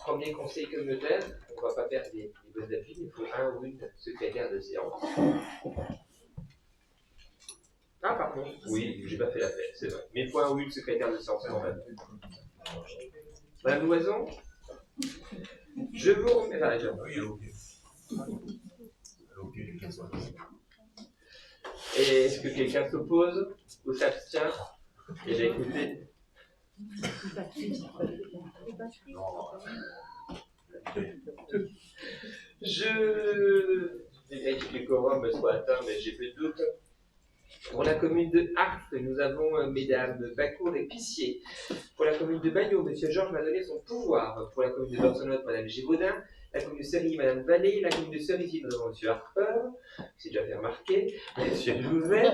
Premier conseil communautaire, on ne va pas faire des bonnes appuis, il faut un ou une secrétaire de séance. Ah, pardon, oui, j'ai pas fait la fête, c'est vrai. Mais il faut un ou une secrétaire de séance, c'est normal. Madame Loison, je vous remercie. Oui, ok. Ok, Et est-ce que quelqu'un s'oppose ou s'abstient? Eh bien, écoutez. Je dirais que les quorums soient atteints, mais j'ai peu de doute. Pour la commune de Arques, nous avons mesdames Bacour et Pissier. Pour la commune de Bagnaux, M. Georges m'a donné son pouvoir. Pour la commune de Bersonot, Mme Gévaudan. La commune de Cerilly, Mme Vallée. La commune de Cerisy, nous avons M. Harper, c'est déjà fait remarquer. M. Louvet,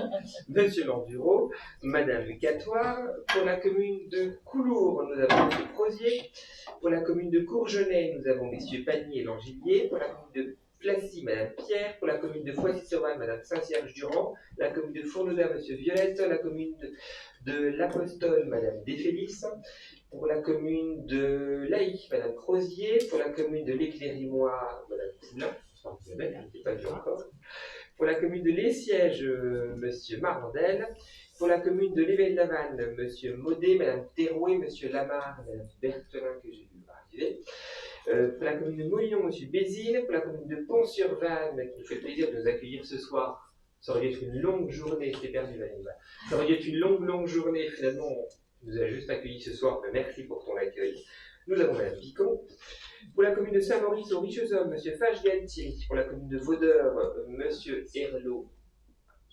M. Landureau, Mme Catoire. Pour la commune de Coulours, nous avons M. Crozier. Pour la commune de Courgenay, nous avons M. Pagny et Langilier. Pour la commune de Placy, Mme Pierre. Pour la commune de Foissy-sur-Vanne, Mme Saint-Cierge-Durand. La commune de Fourneau-d'A, M. Violette. La commune de l'Apostole, Mme Desfélis. Pour la commune de Laïc, Mme Crozier. Pour la commune de l'Éclairimois, Mme Poulain. C'est pas dur encore. Pour la commune de Lessiège, M. Marandel. Pour la commune de l'Ével-Lavanne, M. Maudet, Mme Terouet, M. Lamarre, Mme Berthelin, que j'ai vu arriver. Pour la commune de Mollon, M. Bézine. Pour la commune de Pont-sur-Vanne, qui nous fait le plaisir de nous accueillir ce soir. Ça aurait dû être une longue journée, je t'ai perdu, Valérie. Ça aurait dû être une longue journée, finalement, on nous a juste accueillis ce soir, mais merci pour ton accueil. Nous avons Mme Picon. Pour la commune de Saint-Maurice, au Richeushomme, M. Fage-Galtier. Pour la commune de Vaudeur, M. Herlot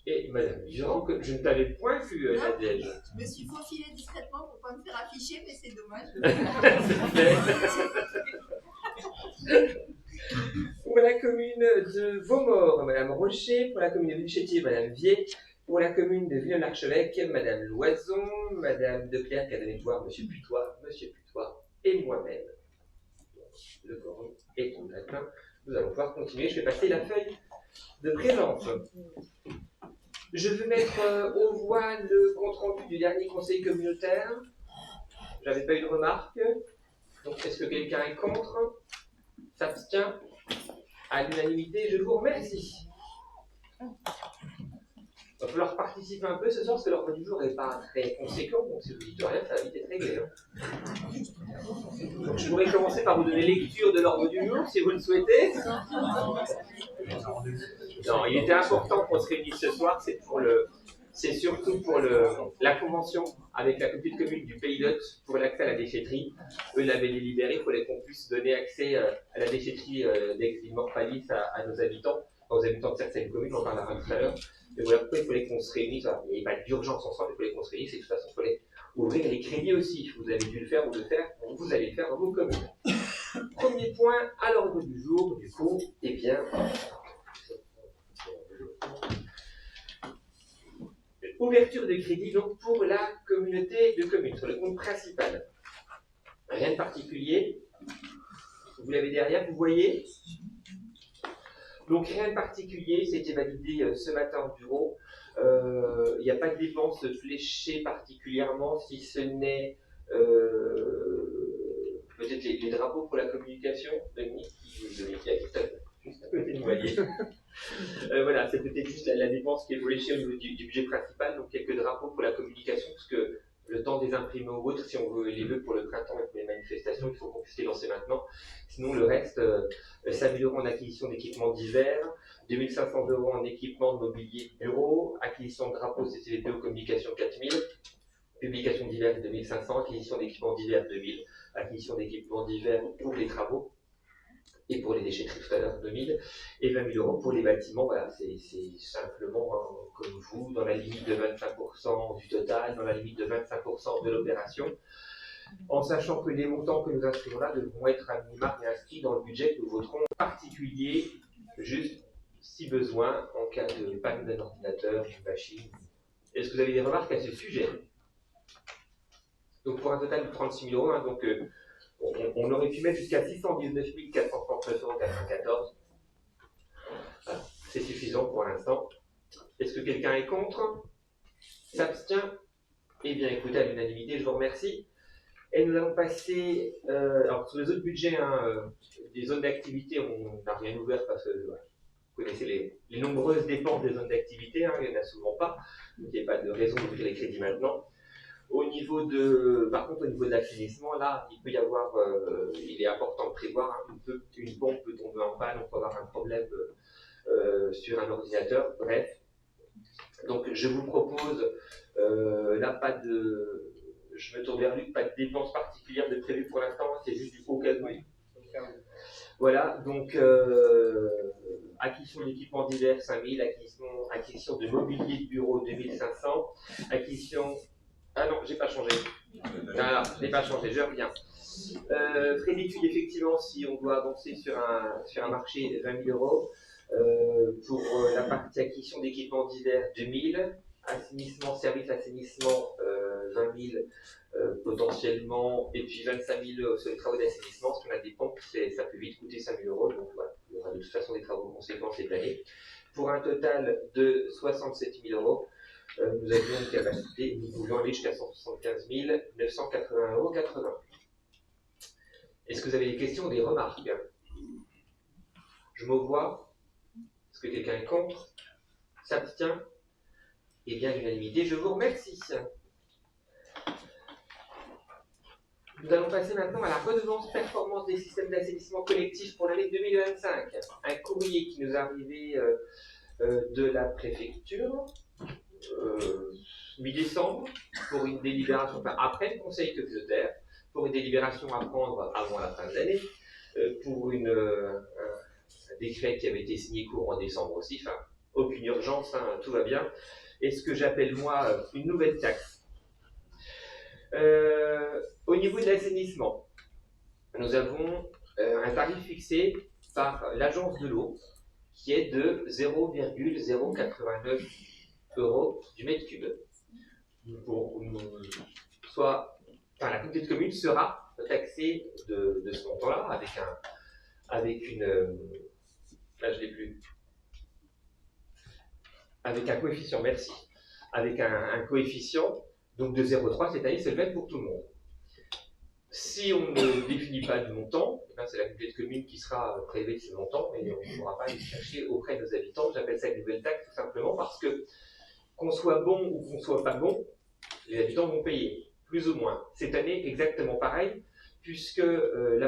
et Mme Durand, que je ne t'avais point vu, Nadège. Je me suis faufilée discrètement pour ne pas me faire afficher, mais c'est dommage. Pour la commune de Vaumort, Mme Rocher. Pour la commune de Villechétier, Mme Vier. Pour la commune de Villain-l'Archevêque, Mme Loison. Mme Declercq qui a donné le pouvoir, M. Putois, et moi-même. Le quorum est en atteint. Nous allons pouvoir continuer. Je vais passer la feuille de présence. Je veux mettre aux voix le compte-rendu du dernier conseil communautaire. J'avais pas eu de remarques. Donc, est-ce que quelqu'un est contre? S'abstient? À l'unanimité, je vous remercie. Il va falloir participer un peu ce soir parce que l'ordre du jour n'est pas très conséquent. Donc, si vous dites rien, ça va vite être réglé. Donc, je pourrais commencer par vous donner lecture de l'ordre du jour si vous le souhaitez. Non, il était important qu'on se réunisse ce soir. C'est surtout pour la convention avec la petite commune du Pays d'Hôte pour l'accès à la déchetterie. Eux l'avaient délibéré, il fallait qu'on puisse donner accès à la déchetterie d'Aix-Villemontpalis à nos habitants, aux habitants de certaines communes, on en parlera tout à l'heure. Mais voilà pourquoi il fallait qu'on se réunisse. Il n'y avait pas d'urgence ensemble, il fallait qu'on se réunisse et de toute façon, il fallait ouvrir les crédits aussi. Vous avez dû le faire ou le faire, vous allez le faire dans vos communes. Premier point à l'ordre du jour, du coup, eh bien. Ouverture de crédit donc pour la communauté de communes, sur le compte principal. Rien de particulier. Vous l'avez derrière, vous voyez. Donc rien de particulier, c'était validé ce matin au bureau. Il n'y a pas de dépenses fléchées particulièrement, si ce n'est peut-être les drapeaux pour la communication. Denis qui a juste à côté de vous voyez. Voilà, c'est peut-être juste la dépense qui est fléchée au niveau du budget principal, donc quelques drapeaux pour la communication, parce que le temps des imprimés ou autres, si on veut les veut pour le printemps et pour les manifestations, il faut qu'on puisse les lancer maintenant. Sinon, le reste, 5 000 € en acquisition d'équipements divers, 2 500 € en équipement de mobilier de bureau, acquisition de drapeaux CCVP aux communications 4 000, publication diverses 2 500, acquisition d'équipements divers 2 000, acquisition d'équipements divers pour les travaux, et pour les déchetteries tout à l'heure 2000, et 20 000 € pour les bâtiments. Voilà, c'est simplement, comme vous, dans la limite de 25% du total, dans la limite de 25% de l'opération, en sachant que les montants que nous inscrivons là devront être à minima réinscrits dans le budget que nous voterons en particulier, juste si besoin, en cas de panne d'un ordinateur, d'une machine. Est-ce que vous avez des remarques à ce sujet? Donc pour un total de 36 000 €, donc on aurait pu mettre jusqu'à 619 439,94 €. Voilà, c'est suffisant pour l'instant. Est-ce que quelqu'un est contre? S'abstient? Eh bien, écoutez, à l'unanimité, je vous remercie. Et nous allons passer, alors sur les autres budgets, des zones d'activité, on n'a rien ouvert parce que voilà, vous connaissez les nombreuses dépenses des zones d'activité, il n'y en a souvent pas, donc il n'y a pas de raison d'ouvrir les crédits maintenant. Par contre, au niveau de l'assainissement, là, il peut y avoir, il est important de prévoir, une pompe peut tomber en panne, on peut avoir un problème sur un ordinateur, bref. Donc, je vous propose, là, je me tourne vers Luc, pas de dépenses particulières de prévues pour l'instant, c'est juste du au cas où. Voilà, donc, acquisition d'équipements divers, 5 000, acquisition de mobilier de bureau, 2 500, acquisition... Ah non, j'ai pas changé. Voilà, je n'ai pas changé, je reviens. Frais d'études, effectivement, si on doit avancer sur un marché, 20 000 euros. Pour la partie acquisition d'équipements divers, 2 000. Assainissement, service assainissement, 20 000 potentiellement. Et puis 25 000 sur les travaux d'assainissement. Parce qu'on a des pompes, ça peut vite coûter 5 000 euros. Donc voilà, il y aura de toute façon des travaux conséquents cette année. Pour un total de 67 000 euros. Nous avions une capacité, nous pouvions aller jusqu'à 175 981,80 euros. Est-ce que vous avez des questions ou des remarques? Je me vois. Est-ce que quelqu'un est contre? S'abstient? Eh bien, l'unanimité, je vous remercie. Nous allons passer maintenant à la redevance performance des systèmes d'assainissement collectif pour l'année 2025. Un courrier qui nous est arrivé de la préfecture. Mi-décembre pour une délibération, enfin après le conseil communautaire, pour une délibération à prendre avant la fin de l'année, pour un décret qui avait été signé courant décembre aussi, enfin aucune urgence, tout va bien, et ce que j'appelle moi une nouvelle taxe. Au niveau de l'assainissement, nous avons un tarif fixé par l'agence de l'eau qui est de 0,089 euros du mètre cube. La communauté de communes sera taxée de ce montant-là avec un coefficient, merci, avec un coefficient donc de 0,3 cette année, c'est le même pour tout le monde. Si on ne définit pas de montant, c'est la communauté de communes qui sera prélevée de ce montant et on ne pourra pas aller chercher auprès de nos habitants. J'appelle ça une nouvelle taxe tout simplement parce que qu'on soit bon ou qu'on soit pas bon, les habitants vont payer, plus ou moins. Cette année, exactement pareil, puisque le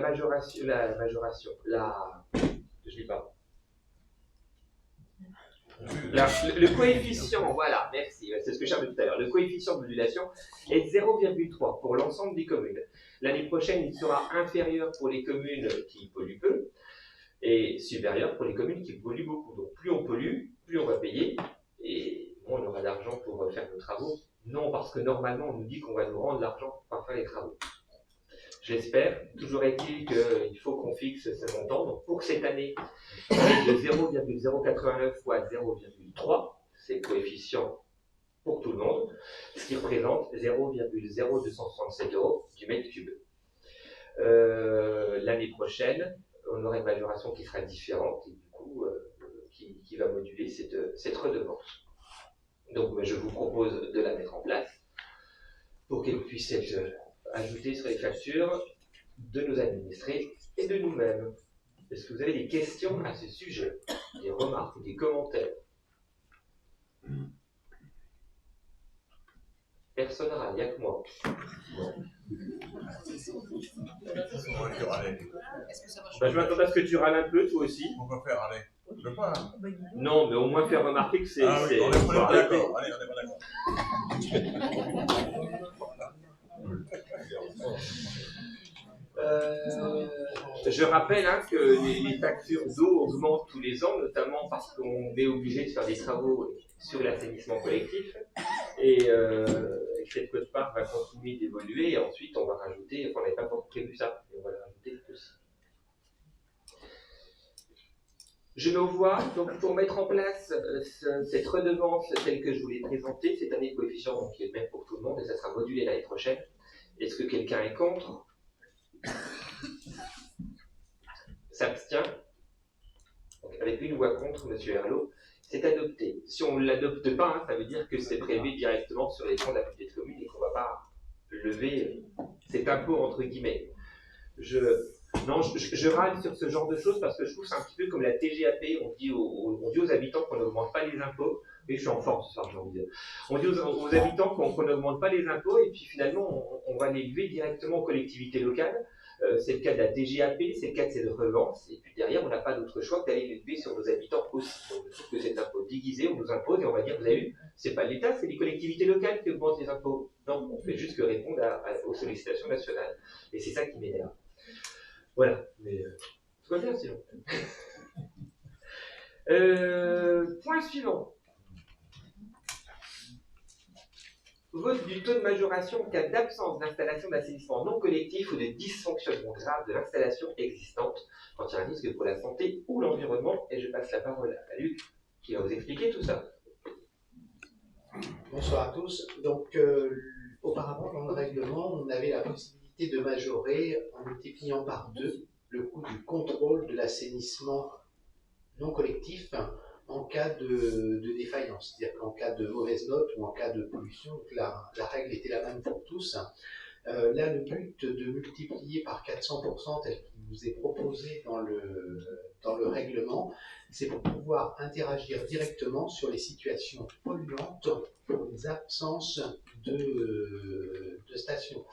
coefficient, voilà, merci, c'est ce que j'ai dit tout à l'heure, le coefficient de modulation est 0,3 pour l'ensemble des communes. L'année prochaine, il sera inférieur pour les communes qui polluent peu et supérieur pour les communes qui polluent beaucoup. Donc plus on pollue, plus on va payer et bon, on aura d'argent pour faire nos travaux. Non, parce que normalement, on nous dit qu'on va nous rendre l'argent pour faire les travaux. J'espère. Toujours est-il qu'il faut qu'on fixe ce montant. Donc pour cette année, c'est de 0,089 fois 0,3. C'est le coefficient pour tout le monde, ce qui représente 0,0267 euros du mètre cube. L'année prochaine, on aura une majoration qui sera différente et du coup qui va moduler cette redevance. Donc je vous propose de la mettre en place pour qu'elle puisse être ajoutée sur les factures de nos administrés et de nous-mêmes. Est-ce que vous avez des questions à ce sujet, des remarques ou des commentaires? Personne ne râle, il n'y a que moi. Je m'attends à ce que tu râles un peu, toi aussi. On va faire râler. Je veux pas. Non, mais au moins faire remarquer que c'est. Ah oui, on est pas d'accord. Allez, on est pas d'accord. Je rappelle que les factures d'eau augmentent tous les ans, notamment parce qu'on est obligé de faire des travaux sur l'assainissement collectif. Et cette quote-part va continuer d'évoluer et ensuite on va rajouter, on n'avait pas prévu ça, et on va le rajouter aussi. Je me vois, donc pour mettre en place cette redevance telle que je vous l'ai présentée, cette année de coefficient donc, qui est le même pour tout le monde et ça sera modulé l'année prochaine. Est-ce que quelqu'un est contre? S'abstient? Avec une voix contre, M. Herlot, c'est adopté. Si on ne l'adopte pas, ça veut dire que c'est prélevé directement sur les fonds de la communauté de communes et qu'on ne va pas lever cet impôt entre guillemets. Je râle sur ce genre de choses parce que je trouve que c'est un petit peu comme la TGAP. On dit aux habitants qu'on n'augmente pas les impôts. Et je suis en forme ce soir, j'ai envie de dire. On dit aux habitants qu'on n'augmente pas les impôts et puis finalement on va les lever directement aux collectivités locales. C'est le cas de la TGAP, c'est le cas de cette redevance, et puis derrière on n'a pas d'autre choix que d'aller les lever sur nos habitants aussi. Donc je trouve que cet impôt déguisé, on nous impose et on va dire, vous avez vu, c'est pas l'État, c'est les collectivités locales qui augmentent les impôts. Non, on fait juste que répondre aux sollicitations nationales. Et c'est ça qui m'énerve. Voilà, mais tout va bien sinon. Point suivant. Vote du taux de majoration en cas d'absence d'installation d'assainissement non collectif ou de dysfonctionnement grave de l'installation existante quand il y a un risque pour la santé ou l'environnement. Et je passe la parole à Luc qui va vous expliquer tout ça. Bonsoir à tous. Donc, auparavant, dans le règlement, on avait la possibilité de majorer en multipliant par 2 le coût du contrôle de l'assainissement non collectif en cas de défaillance, c'est-à-dire qu'en cas de mauvaise note ou en cas de pollution, donc la règle était la même pour tous. Là, le but de multiplier par 400% tel qu'il vous est proposé dans le règlement, c'est pour pouvoir interagir directement sur les situations polluantes pour les absences de stations.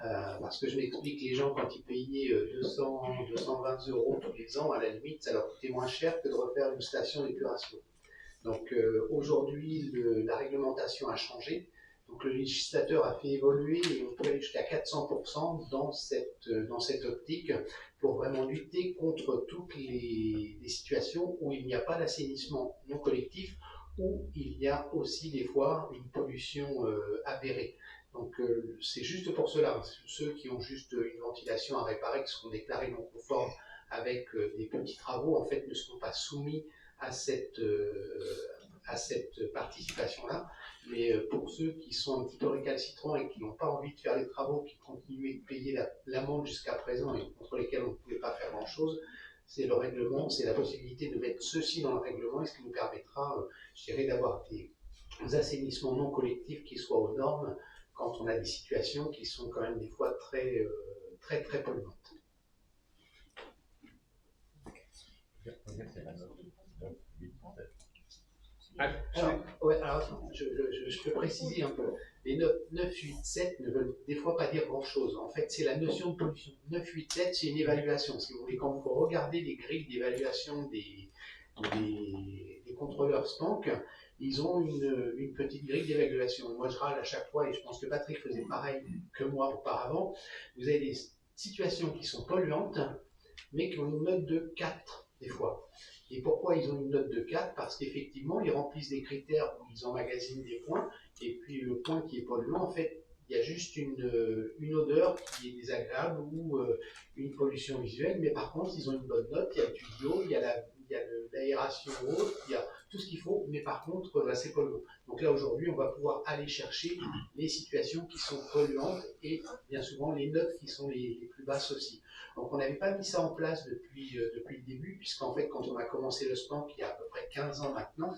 Parce que je m'explique, les gens, quand ils payaient 200, 220 € tous les ans, à la limite, ça leur coûtait moins cher que de refaire une station d'épuration. Donc aujourd'hui, la réglementation a changé. Donc le législateur a fait évoluer et on peut aller jusqu'à 400% dans cette optique pour vraiment lutter contre toutes les situations où il n'y a pas d'assainissement non collectif, où il y a aussi des fois une pollution avérée. Donc c'est juste pour cela, ceux qui ont juste une ventilation à réparer, qui seront déclarés non conformes avec des petits travaux, en fait ne seront pas soumis à cette participation-là. Mais pour ceux qui sont un petit peu récalcitrants et qui n'ont pas envie de faire les travaux, qui continuent de payer l'amende jusqu'à présent et contre lesquels on ne pouvait pas faire grand-chose, c'est le règlement, c'est la possibilité de mettre ceci dans le règlement, et ce qui nous permettra, je dirais, d'avoir des assainissements non collectifs qui soient aux normes quand on a des situations qui sont quand même des fois très, très, très polluantes. Alors, je peux préciser un peu. Les 9, 8, 7 ne veulent des fois pas dire grand-chose. En fait, c'est la notion de pollution. 9, 8, 7, c'est une évaluation. Si vous voulez, quand vous regardez les grilles d'évaluation des contrôleurs STANC, ils ont une petite grille d'évaluation. Moi, je râle à chaque fois, et je pense que Patrick faisait pareil que moi auparavant. Vous avez des situations qui sont polluantes, mais qui ont une note de 4, des fois. Et pourquoi ils ont une note de 4 ? Parce qu'effectivement, ils remplissent des critères où ils emmagasinent des points, et puis le point qui est polluant, en fait, il y a juste une odeur qui est désagréable ou une pollution visuelle, mais par contre, ils ont une bonne note, il y a le tuyau, il y a l'aération haute, il y a tout ce qu'il faut, mais par contre, c'est polluant. Donc là, aujourd'hui, on va pouvoir aller chercher les situations qui sont polluantes et bien souvent les notes qui sont les plus basses aussi. Donc on n'avait pas mis ça en place depuis le début, puisqu'en fait, quand on a commencé le STANC il y a à peu près 15 ans maintenant,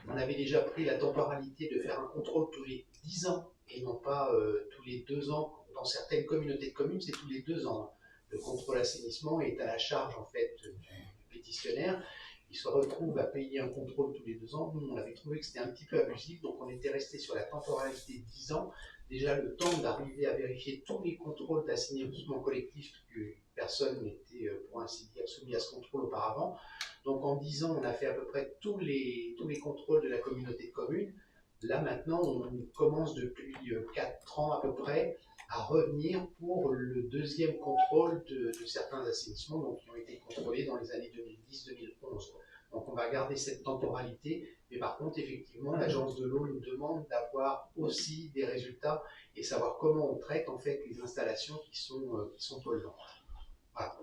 on avait déjà pris la temporalité de faire un contrôle tous les 10 ans et non pas tous les 2 ans. Dans certaines communautés de communes, c'est tous les 2 ans. Le contrôle assainissement est à la charge en fait du pétitionnaire. Il se retrouve à payer un contrôle tous les 2 ans. Nous, on avait trouvé que c'était un petit peu abusif, donc on était resté sur la temporalité de 10 ans. Déjà le temps d'arriver à vérifier tous les contrôles d'assainissement collectif que personne n'était, pour ainsi dire, soumis à ce contrôle auparavant. Donc en 10 ans, on a fait à peu près tous les contrôles de la communauté de communes. Là maintenant, on commence depuis 4 ans à peu près à revenir pour le deuxième contrôle de certains assainissements donc, qui ont été contrôlés dans les années 2010-2011. Donc on va garder cette temporalité, mais par contre, effectivement, l'agence de l'eau nous demande d'avoir aussi des résultats et savoir comment on traite en fait les installations qui sont polluantes. Voilà.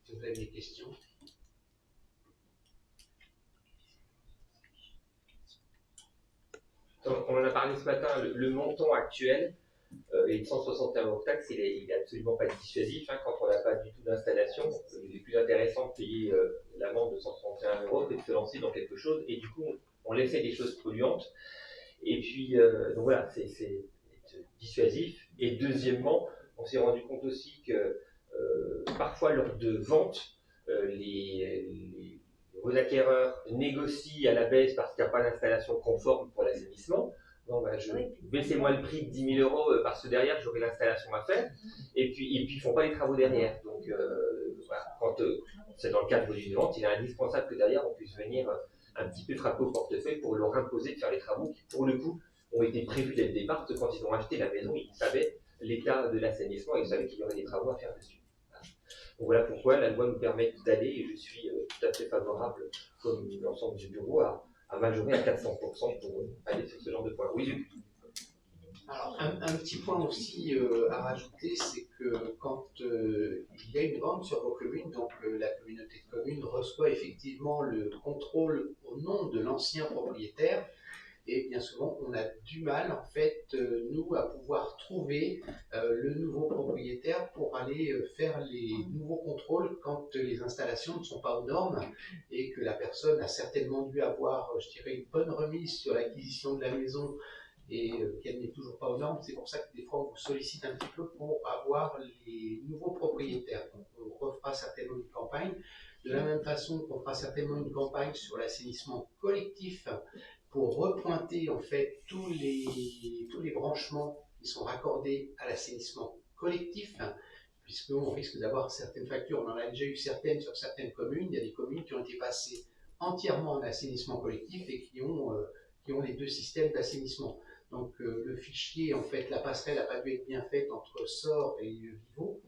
Si vous avez des questions. On en a parlé ce matin, le montant actuel est de 161 € taxe, il est absolument pas dissuasif. Quand on n'a pas du tout d'installation, il est plus intéressant de payer l'amende de 161 € que de se lancer dans quelque chose, et du coup, on laissait des choses polluantes. Et puis, donc voilà, c'est être dissuasif. Et deuxièmement, on s'est rendu compte aussi que parfois lors de vente, vos acquéreurs négocient à la baisse parce qu'il n'y a pas d'installation conforme pour l'assainissement. Bon, ben, baissez-moi le prix de 10 000 € parce que derrière j'aurai l'installation à faire. Et puis ils ne font pas les travaux derrière. Donc voilà, quand c'est dans le cadre d'une vente, il est indispensable que derrière on puisse venir un petit peu frapper au portefeuille pour leur imposer de faire les travaux qui, pour le coup, ont été prévus dès le départ. Parce que quand ils ont acheté la maison, ils savaient l'état de l'assainissement et ils savaient qu'il y aurait des travaux à faire dessus. Donc voilà pourquoi la loi nous permet d'aller, et je suis tout à fait favorable, comme l'ensemble du bureau, à majorer à 400% pour aller sur ce genre de point. Oui, Luc. Alors, un petit point aussi à rajouter, c'est que quand il y a une vente sur vos communes, donc la communauté de communes reçoit effectivement le contrôle au nom de l'ancien propriétaire. Et bien souvent, on a du mal, en fait, nous, à pouvoir trouver le nouveau propriétaire pour aller faire les nouveaux contrôles quand les installations ne sont pas aux normes et que la personne a certainement dû avoir, je dirais, une bonne remise sur l'acquisition de la maison et qu'elle n'est toujours pas aux normes. C'est pour ça que des fois, on vous sollicite un petit peu pour avoir les nouveaux propriétaires. Donc, on refera certainement une campagne. De la même façon qu'on fera certainement une campagne sur l'assainissement collectif, pour repointer en fait tous les branchements qui sont raccordés à l'assainissement collectif, puisqu'on risque d'avoir certaines factures, on en a déjà eu certaines sur certaines communes, il y a des communes qui ont été passées entièrement en assainissement collectif et qui ont les deux systèmes d'assainissement. Donc le fichier, en fait, la passerelle n'a pas dû être bien faite entre SOR et Vivo.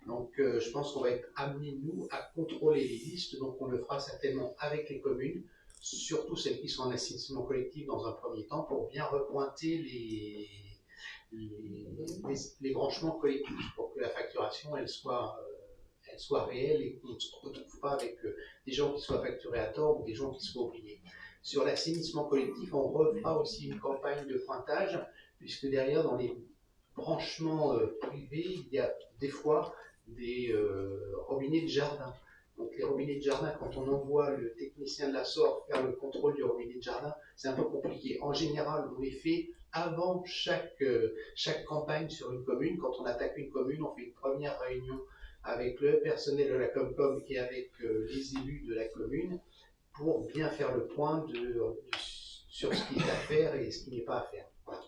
Donc je pense qu'on va être amené, nous, à contrôler les listes, donc on le fera certainement avec les communes, surtout celles qui sont en assainissement collectif dans un premier temps, pour bien repointer les branchements collectifs, pour que la facturation elle soit réelle et qu'on ne se retrouve pas avec des gens qui soient facturés à tort ou des gens qui soient oubliés. Sur l'assainissement collectif, on refera aussi une campagne de pointage, puisque derrière, dans les branchements privés, il y a des fois des robinets de jardin. Donc les robinets de jardin, quand on envoie le technicien de la SOR faire le contrôle du robinet de jardin, c'est un peu compliqué. En général, on les fait avant chaque campagne sur une commune. Quand on attaque une commune, on fait une première réunion avec le personnel de la Comcom et avec les élus de la commune pour bien faire le point sur ce qui est à faire et ce qui n'est pas à faire. Voilà.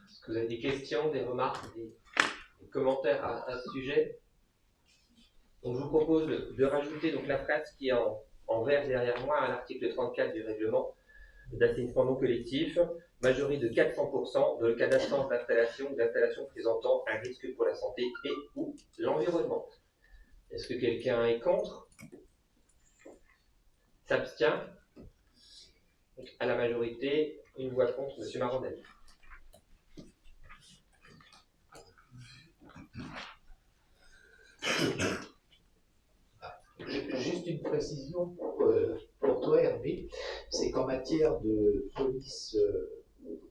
Est-ce que vous avez des questions, des remarques, des commentaires à ce sujet? Donc, je vous propose de rajouter donc la phrase qui est en vert derrière moi à l'article 34 du règlement d'assainissement non collectif, majoré de 400% dans le cas d'absence d'installation ou d'installation présentant un risque pour la santé et ou l'environnement. Est-ce que quelqu'un est contre? S'abstient? Donc, à la majorité, une voix contre, M. Marandel. Juste une précision pour toi, Hervé, c'est qu'en matière de police,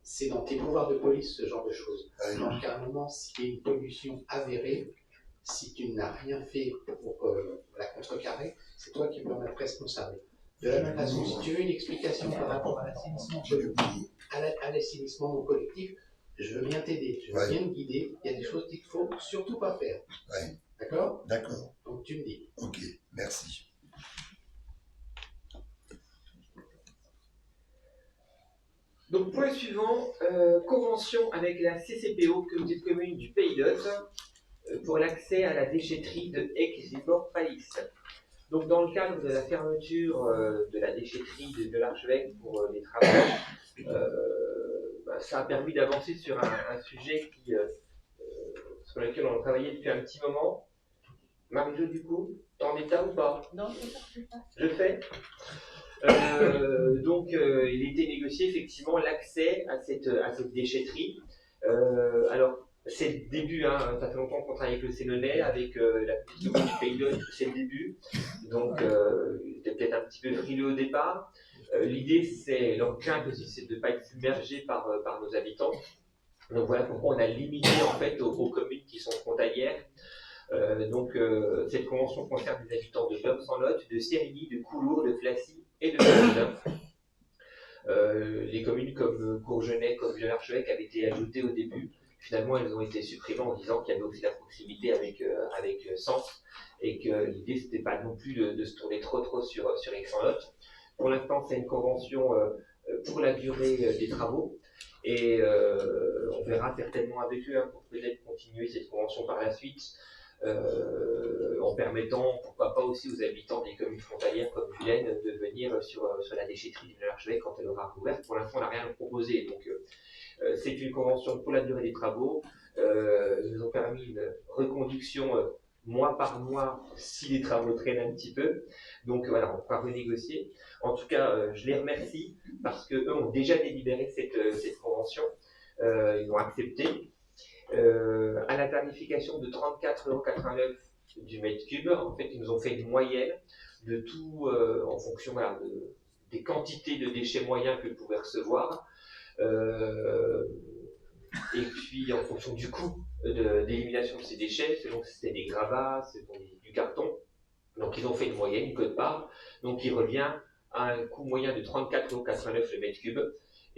c'est dans tes pouvoirs de police ce genre de choses. Donc à un moment, s'il y a une pollution avérée, si tu n'as rien fait pour la contrecarrer, c'est toi qui peux en être responsable. De la même façon, si tu veux une explication par rapport à l'assainissement collectif, à l'assainissement non collectif, je veux bien t'aider, je veux bien te guider. Il y a des choses qu'il ne faut surtout pas faire. Ouais. D'accord? D'accord. Donc tu me dis. Ok, merci. Donc, point suivant, convention avec la CCPO, Communauté de communes du Pays d'Oth, pour l'accès à la déchetterie de Aix-Gibord-Palix. Donc, dans le cadre de la fermeture de la déchetterie de l'Archevêque pour les travaux, ça a permis d'avancer sur un sujet sur lequel on a travaillé depuis un petit moment. Marie-Jo, du coup, t'es en état ou pas? Non, je ne pas. Je fais. Donc, il était négocié effectivement l'accès à cette déchetterie. Alors, c'est le début, hein, ça fait longtemps qu'on travaille avec le Sénonais, avec la petite commune du Pays d'Oth, c'est le début. Donc, c'était peut-être un petit peu frileux au départ. L'idée, c'est, leur crainte aussi, c'est de ne pas être submergé par nos habitants. Donc, voilà pourquoi on a limité en fait aux communes qui sont frontalières. Cette convention concerne les habitants de Beurre-sans-Lot, de Sérigny, de Coulours, de Flacy et de Saint-Denis. Les communes comme Courgenay, comme Vieux-l'Archevêque avaient été ajoutées au début. Finalement, elles ont été supprimées en disant qu'il y avait aussi la proximité avec Sens et que l'idée, c'était pas non plus de se tourner trop sur Aix-en-Lot. Pour l'instant, c'est une convention pour la durée des travaux et on verra certainement avec eux pour peut-être continuer cette convention par la suite en permettant, pourquoi pas aussi aux habitants des communes frontalières comme Vilaine de venir sur la déchetterie de l'Archevêque quand elle aura rouvert. Pour l'instant, on n'a rien proposé, donc c'est une convention pour la durée des travaux. Ils nous ont permis une reconduction mois par mois si les travaux traînent un petit peu. Donc voilà, on pourra renégocier. En tout cas, je les remercie parce qu'eux ont déjà délibéré cette convention. Ils ont accepté. À la tarification de 34,89 € du mètre cube, en fait, ils nous ont fait une moyenne de tout en fonction des quantités de déchets moyens que vous pouvez recevoir. Et puis en fonction du coût d'élimination de ces déchets, selon si c'était des gravats, selon du carton. Donc ils ont fait une moyenne, une quote-part, donc il revient à un coût moyen de 34,89 € le mètre cube.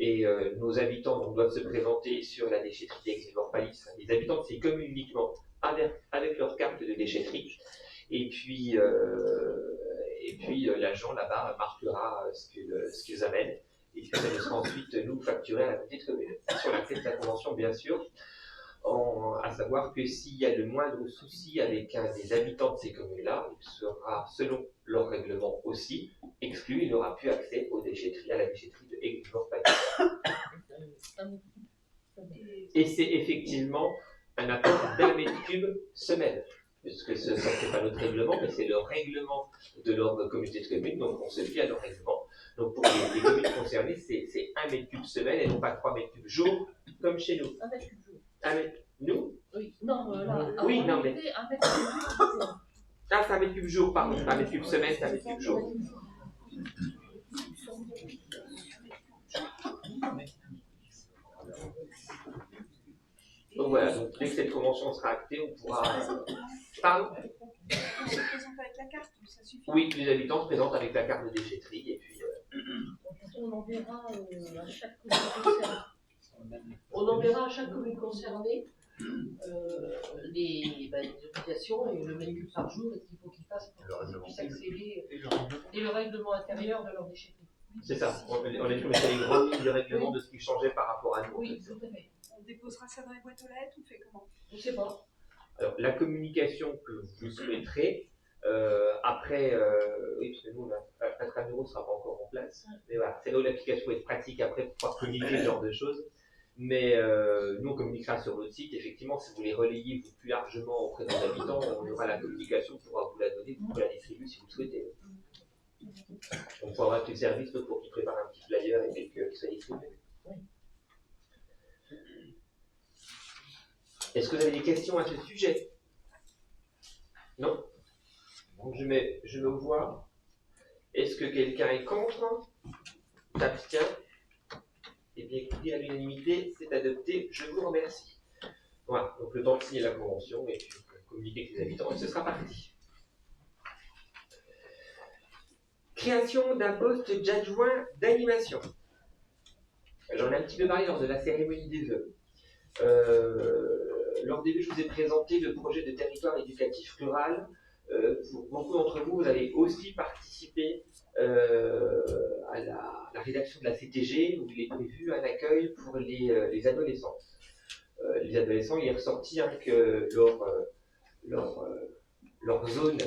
Et nos habitants donc, doivent se présenter sur la déchetterie d'Aix-Villefort-Palis, les habitants de ces communes uniquement avec leur carte de déchetterie. Et puis l'agent là-bas marquera ce qu'ils amènent. Et puis ça sera ensuite nous facturé à la petite commune. Si on accepte la convention, bien sûr, à savoir que s'il y a le moindre souci avec un des habitants de ces communes-là, il sera, selon leur règlement aussi, exclu, il n'aura plus accès à la déchetterie de Aix-Villefort-Palis. Et c'est effectivement un apport d'un mètre cube semaine. Puisque ça ne fait pas notre règlement, mais c'est le règlement de leur communauté de communes, donc on se fie à leur règlement. Donc pour les communes concernées, c'est 1 mètre cube semaine et non pas 3 mètres cubes jour, comme chez nous. 1 mètre cube jour. Nous Oui, non, là, oui, non, mais. 1 mètre cube jour. Ah, c'est 1 mètre cube jour, pardon, 1 mètre cube semaine, c'est 1 mètre cube jour. Donc voilà, donc dès que cette convention sera actée, on pourra. Pardon ? On se présente avec la carte, ça suffit. Oui, les habitants se présentent avec la carte de déchetterie et puis. On enverra à chaque commune concernée. On enverra à chaque commune concernée les obligations et le menu par jour et ce qu'il faut qu'ils fassent pour qu'ils puissent accéder et le règlement intérieur de leur déchetterie. C'est ça, on est sur les grandes lignes de règlement de ce qui changeait par rapport à nous. Oui, tout à fait. On déposera ça dans les boîtes aux lettres, on fait comment? Je ne sais pas. Alors, la communication que vous souhaiterez, après, oui, parce que nous, Intramuros ne sera pas encore en place, mais voilà, c'est là où l'application va être pratique après pour pouvoir communiquer ce genre de choses. Mais nous, on communiquera sur notre site. Effectivement, si vous voulez relayer vous plus largement auprès de nos habitants, on aura la communication, on pourra vous la donner, vous pourrez la distribuer si vous le souhaitez. On pourra avoir tout le service pour qu'ils préparent un petit flyer et que ça distribue. Est-ce que vous avez des questions à ce sujet? Non? Donc je mets au voix. Est-ce que quelqu'un est contre? S'abstient? Eh bien écoutez, à l'unanimité, c'est adopté. Je vous remercie. Voilà, donc le temps de signer la convention et puis communiquer avec les habitants et ce sera parti. Création d'un poste d'adjoint d'animation. J'en ai un petit peu parlé lors de la cérémonie des vœux. Lors des vœux, je vous ai présenté le projet de territoire éducatif rural. Pour beaucoup d'entre vous, vous avez aussi participé à la rédaction de la CTG, où il est prévu un accueil pour les adolescents. Les adolescents, il est ressorti que leur zone